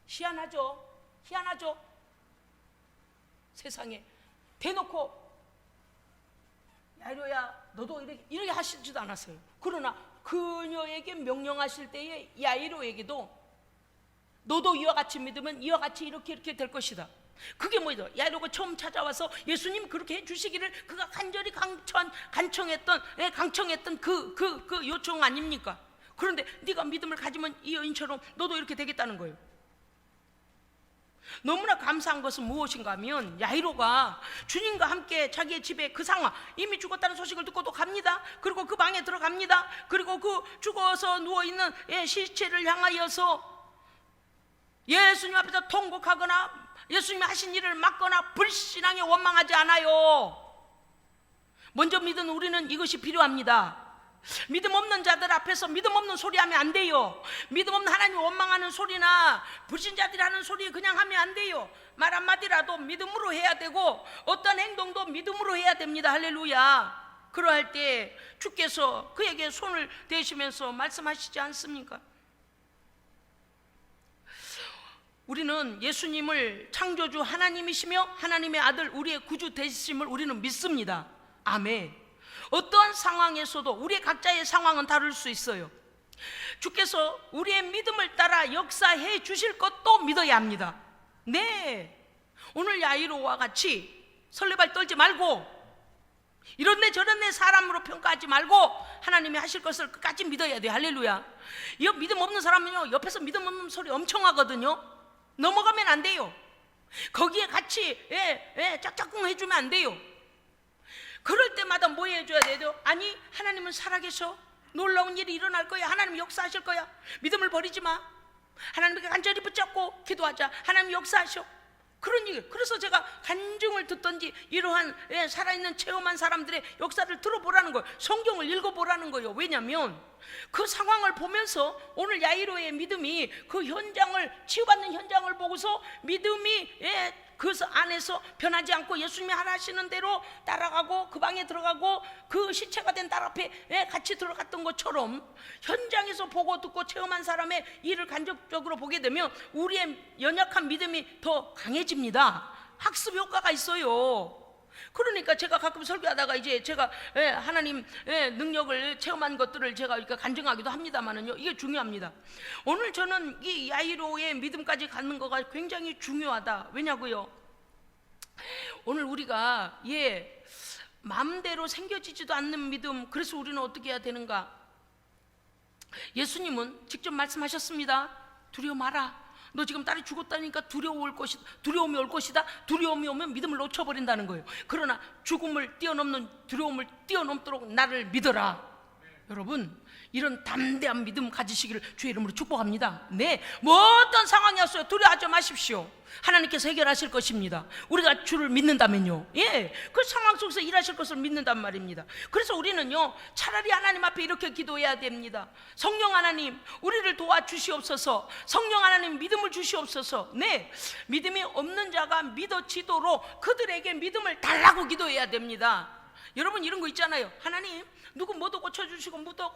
희한하죠? 희한하죠? 세상에 대놓고 야이로야 너도 이렇게 하시지도 않았어요. 그러나 그녀에게 명령하실 때에 야이로에게도 너도 이와 같이 믿으면 이와 같이 이렇게 될 것이다. 그게 뭐죠? 야이로가 처음 찾아와서 예수님 그렇게 해주시기를 그가 간절히 강청했던 그 요청 아닙니까? 그런데 네가 믿음을 가지면 이 여인처럼 너도 이렇게 되겠다는 거예요. 너무나 감사한 것은 무엇인가 하면 야이로가 주님과 함께 자기의 집에 그 상황, 이미 죽었다는 소식을 듣고도 갑니다. 그리고 그 방에 들어갑니다. 그리고 그 죽어서 누워있는 시체를 향하여서 예수님 앞에서 통곡하거나 예수님이 하신 일을 막거나 불신앙에 원망하지 않아요. 먼저 믿은 우리는 이것이 필요합니다. 믿음 없는 자들 앞에서 믿음 없는 소리 하면 안 돼요. 믿음 없는 하나님 원망하는 소리나 불신자들이 하는 소리 그냥 하면 안 돼요. 말 한마디라도 믿음으로 해야 되고 어떤 행동도 믿음으로 해야 됩니다. 할렐루야. 그러할 때 주께서 그에게 손을 대시면서 말씀하시지 않습니까? 우리는 예수님을 창조주 하나님이시며 하나님의 아들 우리의 구주 되심을 우리는 믿습니다. 아멘. 어떠한 상황에서도 우리의 각자의 상황은 다를 수 있어요. 주께서 우리의 믿음을 따라 역사해 주실 것도 믿어야 합니다. 네, 오늘 야이로와 같이 설레발 떨지 말고 이런데 저런데 사람으로 평가하지 말고 하나님이 하실 것을 끝까지 믿어야 돼요. 할렐루야. 이 믿음 없는 사람은요, 옆에서 믿음 없는 소리 엄청 하거든요. 넘어가면 안 돼요. 거기에 같이 짝짝꿍 해주면 안 돼요. 그럴 때마다 뭐 해줘야 돼요? 아니, 하나님은 살아계셔. 놀라운 일이 일어날 거야. 하나님 역사하실 거야. 믿음을 버리지 마. 하나님께 간절히 붙잡고 기도하자. 하나님 역사하셔. 그런 얘기. 그래서 제가 간증을 듣든지 이러한 살아있는 체험한 사람들의 역사를 들어보라는 거예요. 성경을 읽어보라는 거예요. 왜냐하면 그 상황을 보면서 오늘 야이로의 믿음이 그 현장을, 치유받는 현장을 보고서 믿음이 그 안에서 변하지 않고 예수님이 하시는 대로 따라가고 그 방에 들어가고 그 시체가 된 딸 앞에 같이 들어갔던 것처럼 현장에서 보고 듣고 체험한 사람의 일을 간접적으로 보게 되면 우리의 연약한 믿음이 더 강해집니다. 학습 효과가 있어요. 그러니까 제가 가끔 설교하다가 이제 제가 하나님 능력을 체험한 것들을 제가 그러니까 간증하기도 합니다만은요, 이게 중요합니다. 오늘 저는 이 야이로의 믿음까지 갖는 거가 굉장히 중요하다. 왜냐고요? 오늘 우리가 마음대로 생겨지지도 않는 믿음, 그래서 우리는 어떻게 해야 되는가? 예수님은 직접 말씀하셨습니다. 두려워 마라. 너 지금 딸이 죽었다니까 두려움이 올 것이다. 두려움이 오면 믿음을 놓쳐버린다는 거예요. 그러나 죽음을 뛰어넘는, 두려움을 뛰어넘도록 나를 믿어라. 여러분, 이런 담대한 믿음 가지시기를 주의 이름으로 축복합니다. 네, 뭐 어떤 상황이었어요, 두려워하지 마십시오. 하나님께서 해결하실 것입니다. 우리가 주를 믿는다면요, 그 상황 속에서 일하실 것을 믿는단 말입니다. 그래서 우리는요, 차라리 하나님 앞에 이렇게 기도해야 됩니다. 성령 하나님, 우리를 도와주시옵소서. 성령 하나님, 믿음을 주시옵소서. 네, 믿음이 없는 자가 믿어지도록 그들에게 믿음을 달라고 기도해야 됩니다. 여러분, 이런 거 있잖아요. 하나님, 누구 뭐도 고쳐주시고 뭐도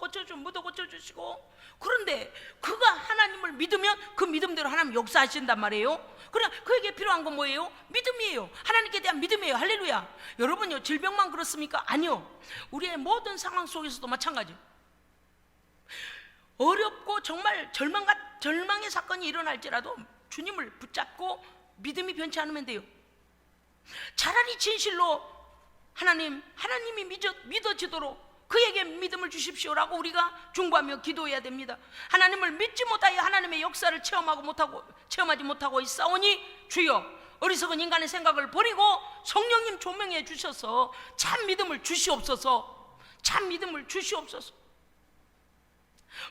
고쳐주시고, 그런데 그가 하나님을 믿으면 그 믿음대로 하나님 역사하신단 말이에요. 그러나 그에게 필요한 건 뭐예요? 믿음이에요. 하나님께 대한 믿음이에요. 할렐루야. 여러분요, 질병만 그렇습니까? 아니요. 우리의 모든 상황 속에서도 마찬가지. 어렵고 정말 절망의 사건이 일어날지라도 주님을 붙잡고 믿음이 변치 않으면 돼요. 차라리 진실로 하나님이 믿어지도록 그에게 믿음을 주십시오라고 우리가 중보하며 기도해야 됩니다. 하나님을 믿지 못하여 하나님의 역사를 체험하지 못하고 있사오니 주여, 어리석은 인간의 생각을 버리고 성령님 조명해 주셔서 참 믿음을 주시옵소서. 참 믿음을 주시옵소서.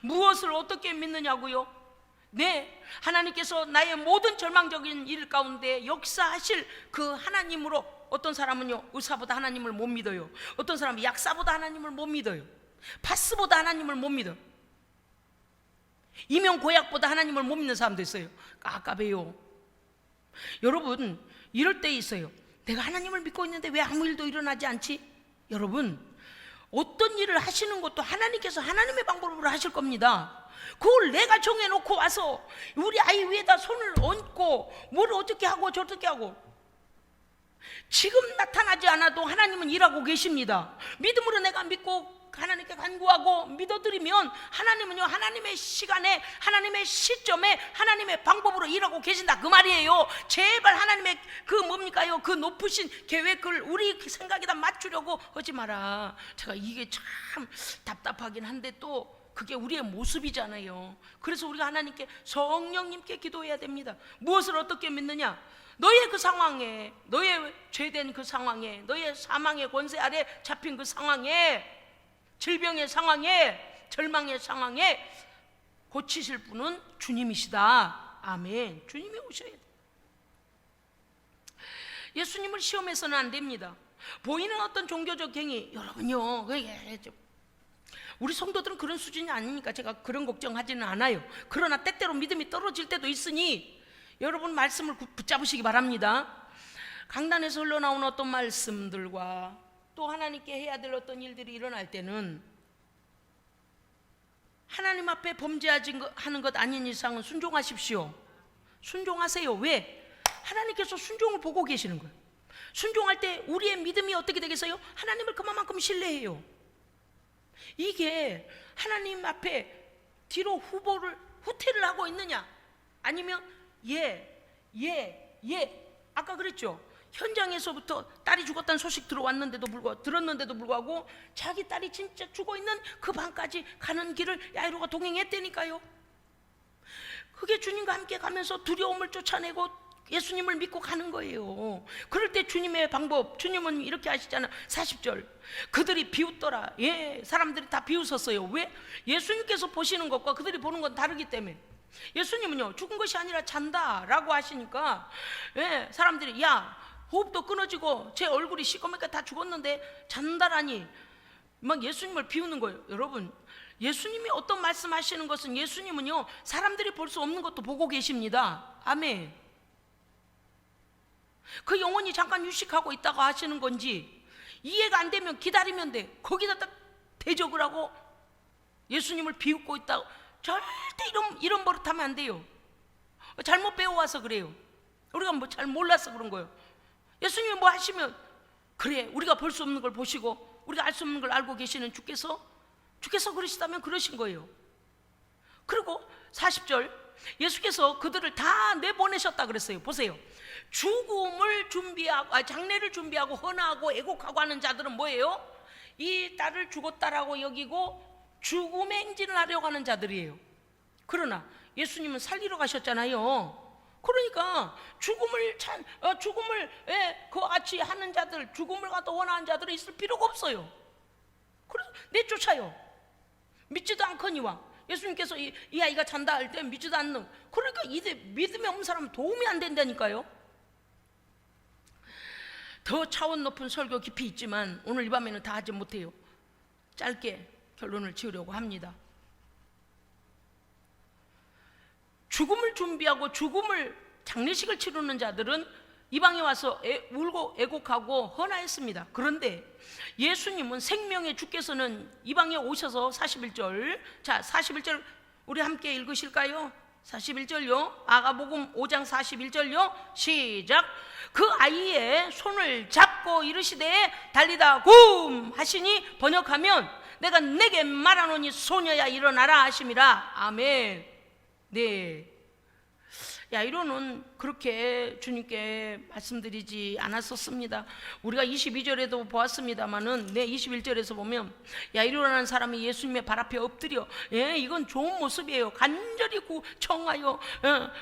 무엇을 어떻게 믿느냐고요? 네, 하나님께서 나의 모든 절망적인 일 가운데 역사하실 그 하나님으로. 어떤 사람은요, 의사보다 하나님을 못 믿어요. 어떤 사람은 약사보다 하나님을 못 믿어요. 파스보다 하나님을 못 믿어요. 임용고약보다 하나님을 못 믿는 사람도 있어요. 깝깝해요. 여러분, 이럴 때 있어요. 내가 하나님을 믿고 있는데 왜 아무 일도 일어나지 않지? 여러분, 어떤 일을 하시는 것도 하나님께서 하나님의 방법으로 하실 겁니다. 그걸 내가 정해놓고 와서 우리 아이 위에다 손을 얹고 뭘 어떻게 하고 저렇게 하고, 지금 나타나지 않아도 하나님은 일하고 계십니다. 믿음으로 내가 믿고 하나님께 간구하고 믿어드리면 하나님은요, 하나님의 시간에, 하나님의 시점에, 하나님의 방법으로 일하고 계신다, 그 말이에요. 제발 하나님의 그 뭡니까요, 그 높으신 계획을 우리 생각에다 맞추려고 하지 마라. 제가 이게 참 답답하긴 한데 또 그게 우리의 모습이잖아요. 그래서 우리가 하나님께, 성령님께 기도해야 됩니다. 무엇을 어떻게 믿느냐? 너의 그 상황에, 너의 죄된 그 상황에, 너의 사망의 권세 아래 잡힌 그 상황에, 질병의 상황에, 절망의 상황에 고치실 분은 주님이시다. 아멘. 주님이 오셔야 돼. 예수님을 시험해서는 안 됩니다. 보이는 어떤 종교적 행위, 여러분요, 우리 성도들은 그런 수준이 아니니까 제가 그런 걱정하지는 않아요. 그러나 때때로 믿음이 떨어질 때도 있으니 여러분 말씀을 붙잡으시기 바랍니다. 강단에서 흘러나오는 어떤 말씀들과 또 하나님께 해야 될 어떤 일들이 일어날 때는 하나님 앞에 범죄하는 것 아닌 이상은 순종하십시오. 순종하세요. 왜? 하나님께서 순종을 보고 계시는 거예요. 순종할 때 우리의 믿음이 어떻게 되겠어요? 하나님을 그만큼 신뢰해요. 이게 하나님 앞에 뒤로 후퇴를 하고 있느냐, 아니면 아까 그랬죠. 현장에서부터 딸이 죽었다는 소식 들었는데도 불구하고 자기 딸이 진짜 죽어있는 그 방까지 가는 길을 야이로가 동행했다니까요. 그게 주님과 함께 가면서 두려움을 쫓아내고 예수님을 믿고 가는 거예요. 그럴 때 주님의 방법, 주님은 이렇게 하시잖아요. 40절, 그들이 비웃더라. 사람들이 다 비웃었어요. 왜? 예수님께서 보시는 것과 그들이 보는 건 다르기 때문에. 예수님은요, 죽은 것이 아니라 잔다라고 하시니까 사람들이, 야, 호흡도 끊어지고 제 얼굴이 시커멓게 다 죽었는데 잔다라니 막 예수님을 비우는 거예요. 여러분, 예수님이 어떤 말씀하시는 것은, 예수님은요, 사람들이 볼 수 없는 것도 보고 계십니다. 아멘. 그 영혼이 잠깐 휴식하고 있다가 하시는 건지 이해가 안 되면 기다리면 돼. 거기다 딱 대적을 하고 예수님을 비웃고 있다고. 절대 이런 버릇하면 안 돼요. 잘못 배워와서 그래요. 우리가 뭐 잘 몰라서 그런 거예요. 예수님이 뭐 하시면 그래, 우리가 볼 수 없는 걸 보시고 우리가 알 수 없는 걸 알고 계시는 주께서 그러시다면 그러신 거예요. 그리고 40절, 예수께서 그들을 다 내보내셨다 그랬어요. 보세요. 죽음을 준비하고 장례를 준비하고 헌화하고 애곡하고 하는 자들은 뭐예요? 이 딸을 죽었다라고 여기고 죽음의 행진을 하려고 하는 자들이에요. 그러나 예수님은 살리러 가셨잖아요. 그러니까 죽음을 그 같이 하는 자들, 죽음을 갖다 원하는 자들은 있을 필요가 없어요. 그래서 내쫓아요. 믿지도 않거니와. 예수님께서 이 아이가 잔다 할 때 믿지도 않는, 그러니까 이제 믿음이 없는 사람은 도움이 안 된다니까요. 더 차원 높은 설교 깊이 있지만 오늘 이 밤에는 다 하지 못해요. 짧게 결론을 지으려고 합니다. 죽음을 준비하고 죽음을 장례식을 치르는 자들은 이방에 와서 울고 애곡하고 헌화했습니다. 그런데 예수님은 생명의 주께서는 이방에 오셔서 41절, 자 41절 우리 함께 읽으실까요? 41절요. 마가복음 5장 41절요. 시작. 그 아이의 손을 잡고 이르시되 달리다 굼 하시니 번역하면 내가 내게 말하노니 소녀야 일어나라 하심이라. 아멘. 네, 야이로는 그렇게 주님께 말씀드리지 않았었습니다. 우리가 22절에도 보았습니다마는 21절에서 보면 야이로라는 사람이 예수님의 발 앞에 엎드려, 이건 좋은 모습이에요. 간절히 청하여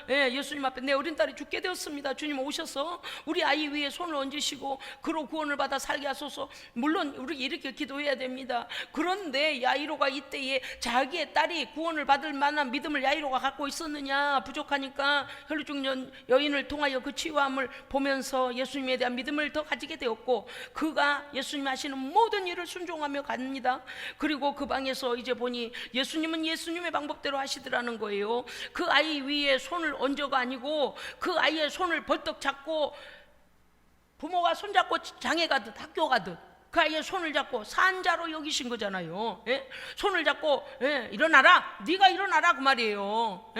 예수님 앞에 내 어린 딸이 죽게 되었습니다. 주님 오셔서 우리 아이 위에 손을 얹으시고 그로 구원을 받아 살게 하소서. 물론 우리 이렇게 기도해야 됩니다. 그런데 야이로가 이때에 자기의 딸이 구원을 받을 만한 믿음을 야이로가 갖고 있었느냐? 부족하니까 혈루증 여인을 통하여 그 치유함을 보면서 예수님에 대한 믿음을 더 가지게 되었고, 그가 예수님 하시는 모든 일을 순종하며 갑니다. 그리고 그 방에서 이제 보니 예수님은 예수님의 방법대로 하시더라는 거예요. 그 아이 위에 손을 얹어가 아니고 그 아이의 손을 벌떡 잡고, 부모가 손잡고 장에 가듯 학교 가듯 그 아이의 손을 잡고 산자로 여기신 거잖아요. 손을 잡고 일어나라, 네가 일어나라 그 말이에요.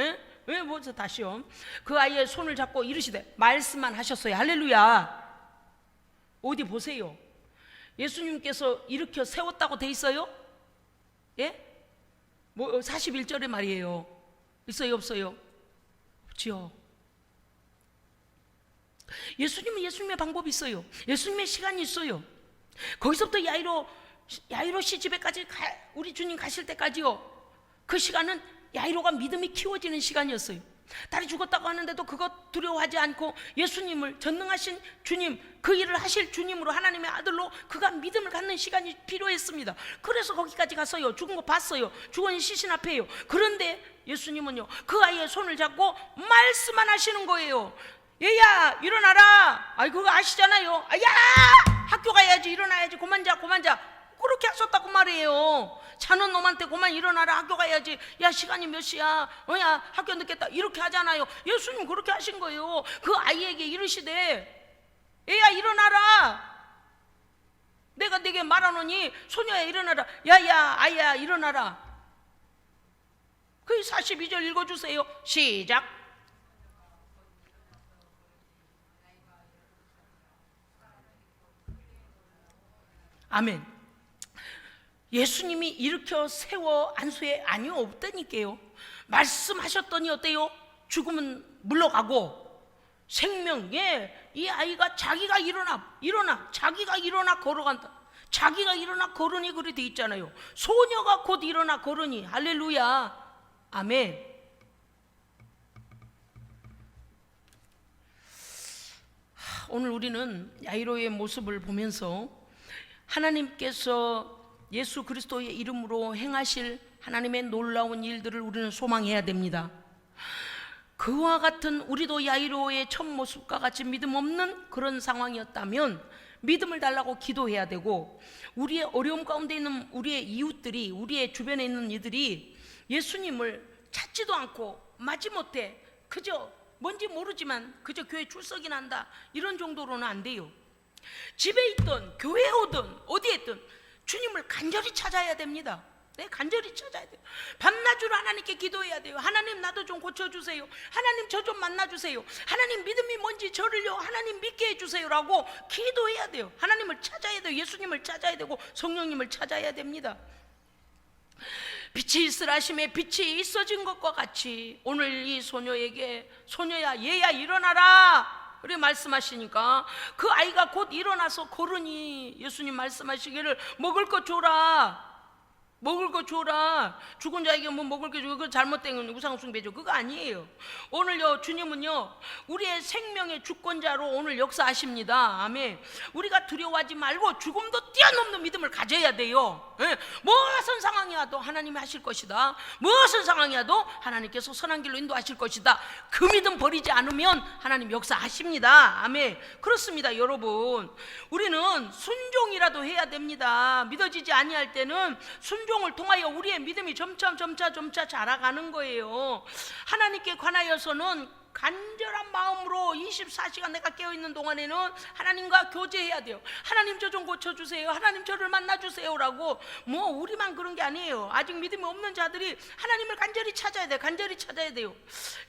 왜 뭐서 다시요. 그 아이의 손을 잡고 이르시되 말씀만 하셨어요. 할렐루야. 어디 보세요. 예수님께서 일으켜 세웠다고 돼 있어요? 뭐 41절에 말이에요. 있어요 없어요? 없지요. 예수님은 예수님의 방법이 있어요. 예수님의 시간이 있어요. 거기서부터 야이로 씨 집에까지 우리 주님 가실 때까지요, 그 시간은 야이로가 믿음이 키워지는 시간이었어요. 딸이 죽었다고 하는데도 그것 두려워하지 않고 예수님을, 전능하신 주님, 그 일을 하실 주님으로, 하나님의 아들로 그가 믿음을 갖는 시간이 필요했습니다. 그래서 거기까지 갔어요. 죽은 거 봤어요. 죽은 시신 앞에요. 그런데 예수님은요, 그 아이의 손을 잡고 말씀만 하시는 거예요. 얘야 일어나라. 그거 아시잖아요. 야 학교 가야지, 일어나야지, 그만 자 그렇게 하셨다고 말이에요. 자는 놈한테 그만 일어나라, 학교 가야지, 야 시간이 몇 시야, 야 학교 늦겠다, 이렇게 하잖아요. 예수님 그렇게 하신 거예요. 그 아이에게 이르시되 얘야 일어나라, 내가 네게 말하노니 소녀야 일어나라. 야야 아이야 일어나라. 그 42절 읽어주세요. 시작. 아멘. 예수님이 일으켜 세워 안수에 아니요 없다니까요. 말씀하셨더니 어때요? 죽음은 물러가고 생명에 이 아이가 자기가 일어나 자기가 일어나 걸어간다. 자기가 일어나 걸으니 그리 돼 있잖아요. 소녀가 곧 일어나 걸으니. 할렐루야. 아멘. 오늘 우리는 야이로의 모습을 보면서 하나님께서 예수 그리스도의 이름으로 행하실 하나님의 놀라운 일들을 우리는 소망해야 됩니다. 그와 같은 우리도 야이로의 첫 모습과 같이 믿음 없는 그런 상황이었다면 믿음을 달라고 기도해야 되고, 우리의 어려움 가운데 있는 우리의 이웃들이, 우리의 주변에 있는 이들이 예수님을 찾지도 않고 마지못해 그저 뭔지 모르지만 그저 교회 출석이나 한다, 이런 정도로는 안 돼요. 집에 있든 교회에 오든 어디에 있든 주님을 간절히 찾아야 됩니다. 네, 간절히 찾아야 돼요. 밤낮으로 하나님께 기도해야 돼요. 하나님 나도 좀 고쳐주세요. 하나님 저 좀 만나주세요. 하나님 믿음이 뭔지 저를요 하나님 믿게 해주세요 라고 기도해야 돼요. 하나님을 찾아야 돼요. 예수님을 찾아야 되고 성령님을 찾아야 됩니다. 빛이 있으라 하심에 빛이 있어진 것과 같이 오늘 이 소녀에게 소녀야 얘야 일어나라 그래 말씀하시니까 그 아이가 곧 일어나서 걸으니 예수님 말씀하시기를 먹을 것 줘라, 먹을 거 줘라. 죽은 자에게 뭐 먹을 거 주고 그거 잘못된 우상숭배죠. 그거 아니에요. 오늘요 주님은요 우리의 생명의 주권자로 오늘 역사하십니다. 아멘. 우리가 두려워하지 말고 죽음도 뛰어넘는 믿음을 가져야 돼요. 예. 무슨 상황이 와도 하나님이 하실 것이다. 무슨 상황이 와도 하나님께서 선한 길로 인도하실 것이다. 그 믿음 버리지 않으면 하나님 역사하십니다. 아멘. 그렇습니다. 여러분 우리는 순종이라도 해야 됩니다. 믿어지지 아니할 때는 순종을 통하여 우리의 믿음이 점차 자라가는 거예요. 하나님께 관하여서는 간절한 마음으로 24시간 내가 깨어있는 동안에는 하나님과 교제해야 돼요. 하나님 저 좀 고쳐주세요. 하나님 저를 만나주세요 라고 뭐 우리만 그런 게 아니에요. 아직 믿음이 없는 자들이 하나님을 간절히 찾아야 돼요. 간절히 찾아야 돼요.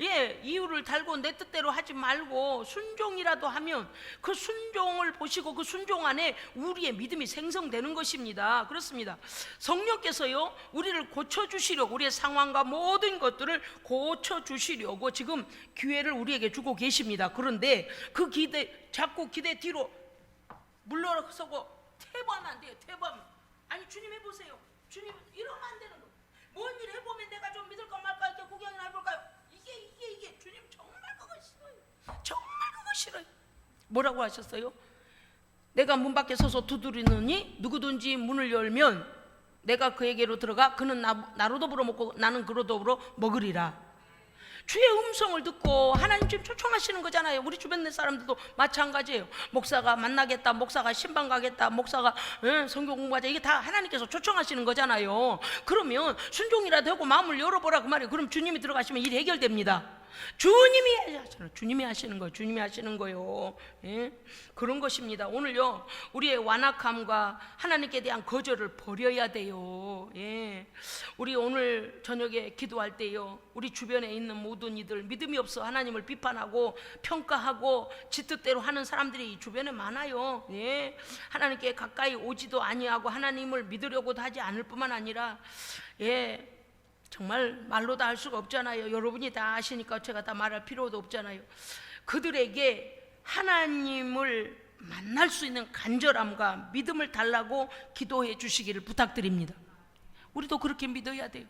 예, 이유를 달고 내 뜻대로 하지 말고 순종이라도 하면 그 순종을 보시고 그 순종 안에 우리의 믿음이 생성되는 것입니다. 그렇습니다. 성령께서요 우리를 고쳐주시려고 우리의 상황과 모든 것들을 고쳐주시려고 지금 기회를 우리에게 주고 계십니다. 그런데 그 기대 자꾸 기대 뒤로 물러서고 퇴보하면 안 돼요. 퇴보하면 아니 주님 해보세요. 주님 이러면 안 되는 거예요. 뭔 일 해보면 내가 좀 믿을까 말까 이렇게 구경이나 해볼까요? 이게 주님 정말 그거 싫어요. 정말 그거 싫어요. 뭐라고 하셨어요? 내가 문 밖에 서서 두드리느니 누구든지 문을 열면 내가 그에게로 들어가 그는 나로 더불어 먹고 나는 그로 더불어 먹으리라. 주의 음성을 듣고 하나님 지금 초청하시는 거잖아요. 우리 주변 내 사람들도 마찬가지예요. 목사가 만나겠다, 목사가 신방 가겠다, 목사가 성경 공부하자, 이게 다 하나님께서 초청하시는 거잖아요. 그러면 순종이라도 하고 마음을 열어보라 그 말이에요. 그럼 주님이 들어가시면 일이 해결됩니다. 주님이 하시는 거예요. 주님이 하시는 거예요. 예? 그런 것입니다. 오늘요 우리의 완악함과 하나님께 대한 거절을 버려야 돼요. 예. 우리 오늘 저녁에 기도할 때요 우리 주변에 있는 모든 이들 믿음이 없어 하나님을 비판하고 평가하고 지 뜻대로 하는 사람들이 주변에 많아요. 예. 하나님께 가까이 오지도 아니하고 하나님을 믿으려고도 하지 않을 뿐만 아니라 예. 정말 말로 다 할 수가 없잖아요. 여러분이 다 아시니까 제가 다 말할 필요도 없잖아요. 그들에게 하나님을 만날 수 있는 간절함과 믿음을 달라고 기도해 주시기를 부탁드립니다. 우리도 그렇게 믿어야 돼요.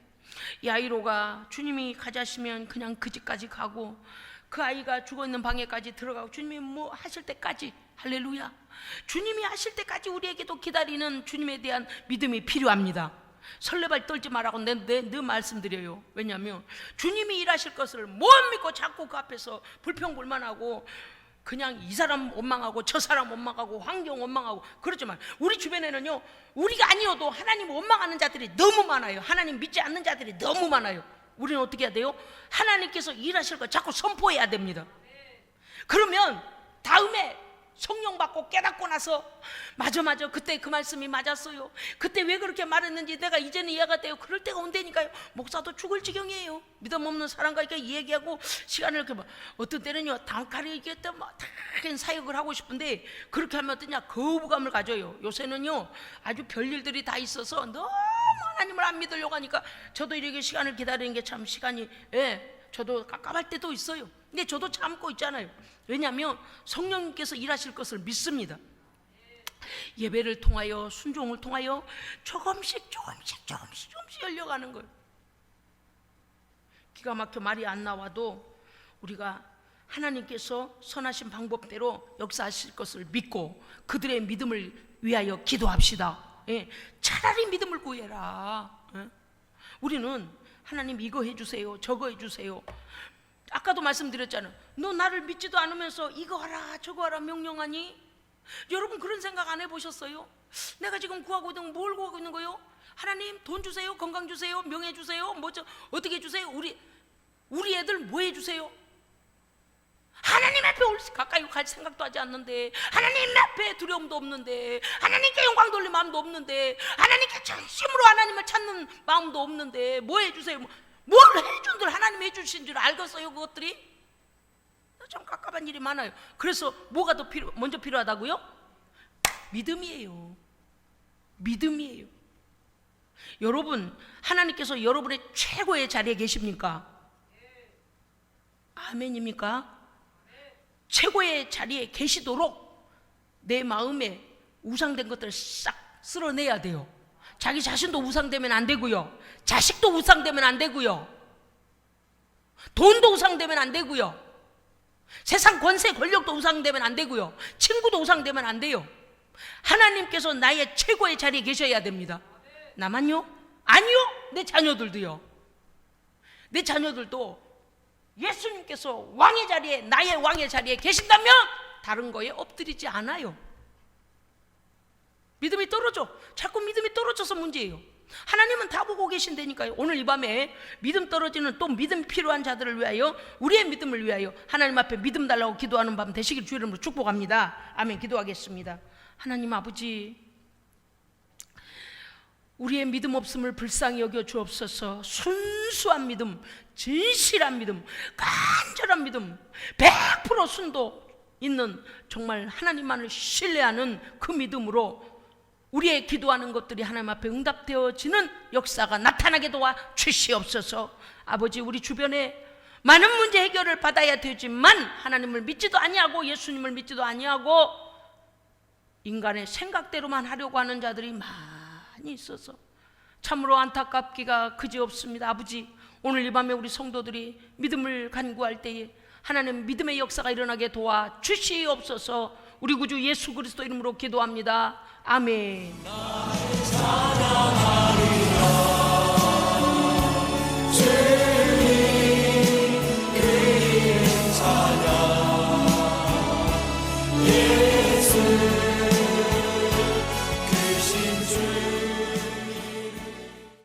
야이로가 주님이 가자시면 그냥 그 집까지 가고 그 아이가 죽어있는 방에까지 들어가고 주님이 뭐 하실 때까지 할렐루야 주님이 하실 때까지 우리에게도 기다리는 주님에 대한 믿음이 필요합니다. 설레발 떨지 말라고 늘 말씀드려요. 왜냐하면 주님이 일하실 것을 못 믿고 자꾸 그 앞에서 불평불만하고 그냥 이 사람 원망하고 저 사람 원망하고 환경 원망하고 그렇지만 우리 주변에는요 우리가 아니어도 하나님 원망하는 자들이 너무 많아요. 하나님 믿지 않는 자들이 너무 많아요. 우리는 어떻게 해야 돼요? 하나님께서 일하실 걸 자꾸 선포해야 됩니다. 그러면 다음에 성령 받고 깨닫고 나서 맞아 그때 그 말씀이 맞았어요. 그때 왜 그렇게 말했는지 내가 이제는 이해가 돼요. 그럴 때가 온다니까요. 목사도 죽을 지경이에요. 믿음 없는 사람과 이렇게 얘기하고 시간을 이렇게 어떤 때는요 단칼에 얘기했다 다 사역을 하고 싶은데 그렇게 하면 어떠냐 거부감을 가져요. 요새는요 아주 별일들이 다 있어서 너무 하나님을 안 믿으려고 하니까 저도 이렇게 시간을 기다리는 게 참 시간이 저도 깝깝할 때도 있어요. 근데 저도 참고 있잖아요. 왜냐하면 성령님께서 일하실 것을 믿습니다. 예배를 통하여 순종을 통하여 조금씩 열려가는 거예요. 기가 막혀 말이 안 나와도 우리가 하나님께서 선하신 방법대로 역사하실 것을 믿고 그들의 믿음을 위하여 기도합시다. 차라리 믿음을 구해라. 우리는 하나님 이거 해주세요 저거 해주세요. 아까도 말씀드렸잖아요. 너 나를 믿지도 않으면서 이거 하라 저거 하라 명령하니? 여러분 그런 생각 안 해보셨어요? 내가 지금 구하고 있는 뭘 구하고 있는 거예요? 하나님 돈 주세요, 건강 주세요, 명예 주세요, 어떻게 해주세요? 우리 애들 뭐 해주세요? 하나님 앞에 가까이 갈 생각도 하지 않는데 하나님 앞에 두려움도 없는데 하나님께 영광 돌릴 마음도 없는데 하나님께 진심으로 하나님을 찾는 그런 마음도 없는데 뭐 해주세요? 뭘 해준 줄 하나님 해주신 줄 알겠어요? 그것들이 참 깝깝한 일이 많아요. 그래서 뭐가 더 먼저 필요하다고요? 믿음이에요. 믿음이에요. 여러분, 하나님께서 여러분의 최고의 자리에 계십니까? 아멘입니까? 최고의 자리에 계시도록 내 마음에 우상된 것들을 싹 쓸어내야 돼요. 자기 자신도 우상되면 안 되고요, 자식도 우상되면 안 되고요, 돈도 우상되면 안 되고요, 세상 권세 권력도 우상되면 안 되고요, 친구도 우상되면 안 돼요. 하나님께서 나의 최고의 자리에 계셔야 됩니다. 나만요? 아니요, 내 자녀들도요. 내 자녀들도 예수님께서 왕의 자리에, 나의 왕의 자리에 계신다면 다른 거에 엎드리지 않아요. 믿음이 떨어져. 자꾸 믿음이 떨어져서 문제예요. 하나님은 다 보고 계신다니까요. 오늘 이 밤에 믿음 떨어지는, 또 믿음 필요한 자들을 위하여, 우리의 믿음을 위하여 하나님 앞에 믿음 달라고 기도하는 밤 되시길 주 이름으로 축복합니다. 아멘. 기도하겠습니다. 하나님 아버지, 우리의 믿음 없음을 불쌍히 여겨 주옵소서. 순수한 믿음, 진실한 믿음, 간절한 믿음, 100% 순도 있는, 정말 하나님만을 신뢰하는 그 믿음으로 우리의 기도하는 것들이 하나님 앞에 응답되어지는 역사가 나타나게 도와 주시옵소서. 아버지, 우리 주변에 많은 문제 해결을 받아야 되지만 하나님을 믿지도 아니하고 예수님을 믿지도 아니하고 인간의 생각대로만 하려고 하는 자들이 많이 있어서 참으로 안타깝기가 그지없습니다. 아버지, 오늘 이 밤에 우리 성도들이 믿음을 간구할 때에 하나님 믿음의 역사가 일어나게 도와 주시옵소서. 우리 구주 예수 그리스도 이름으로 기도합니다. 아멘.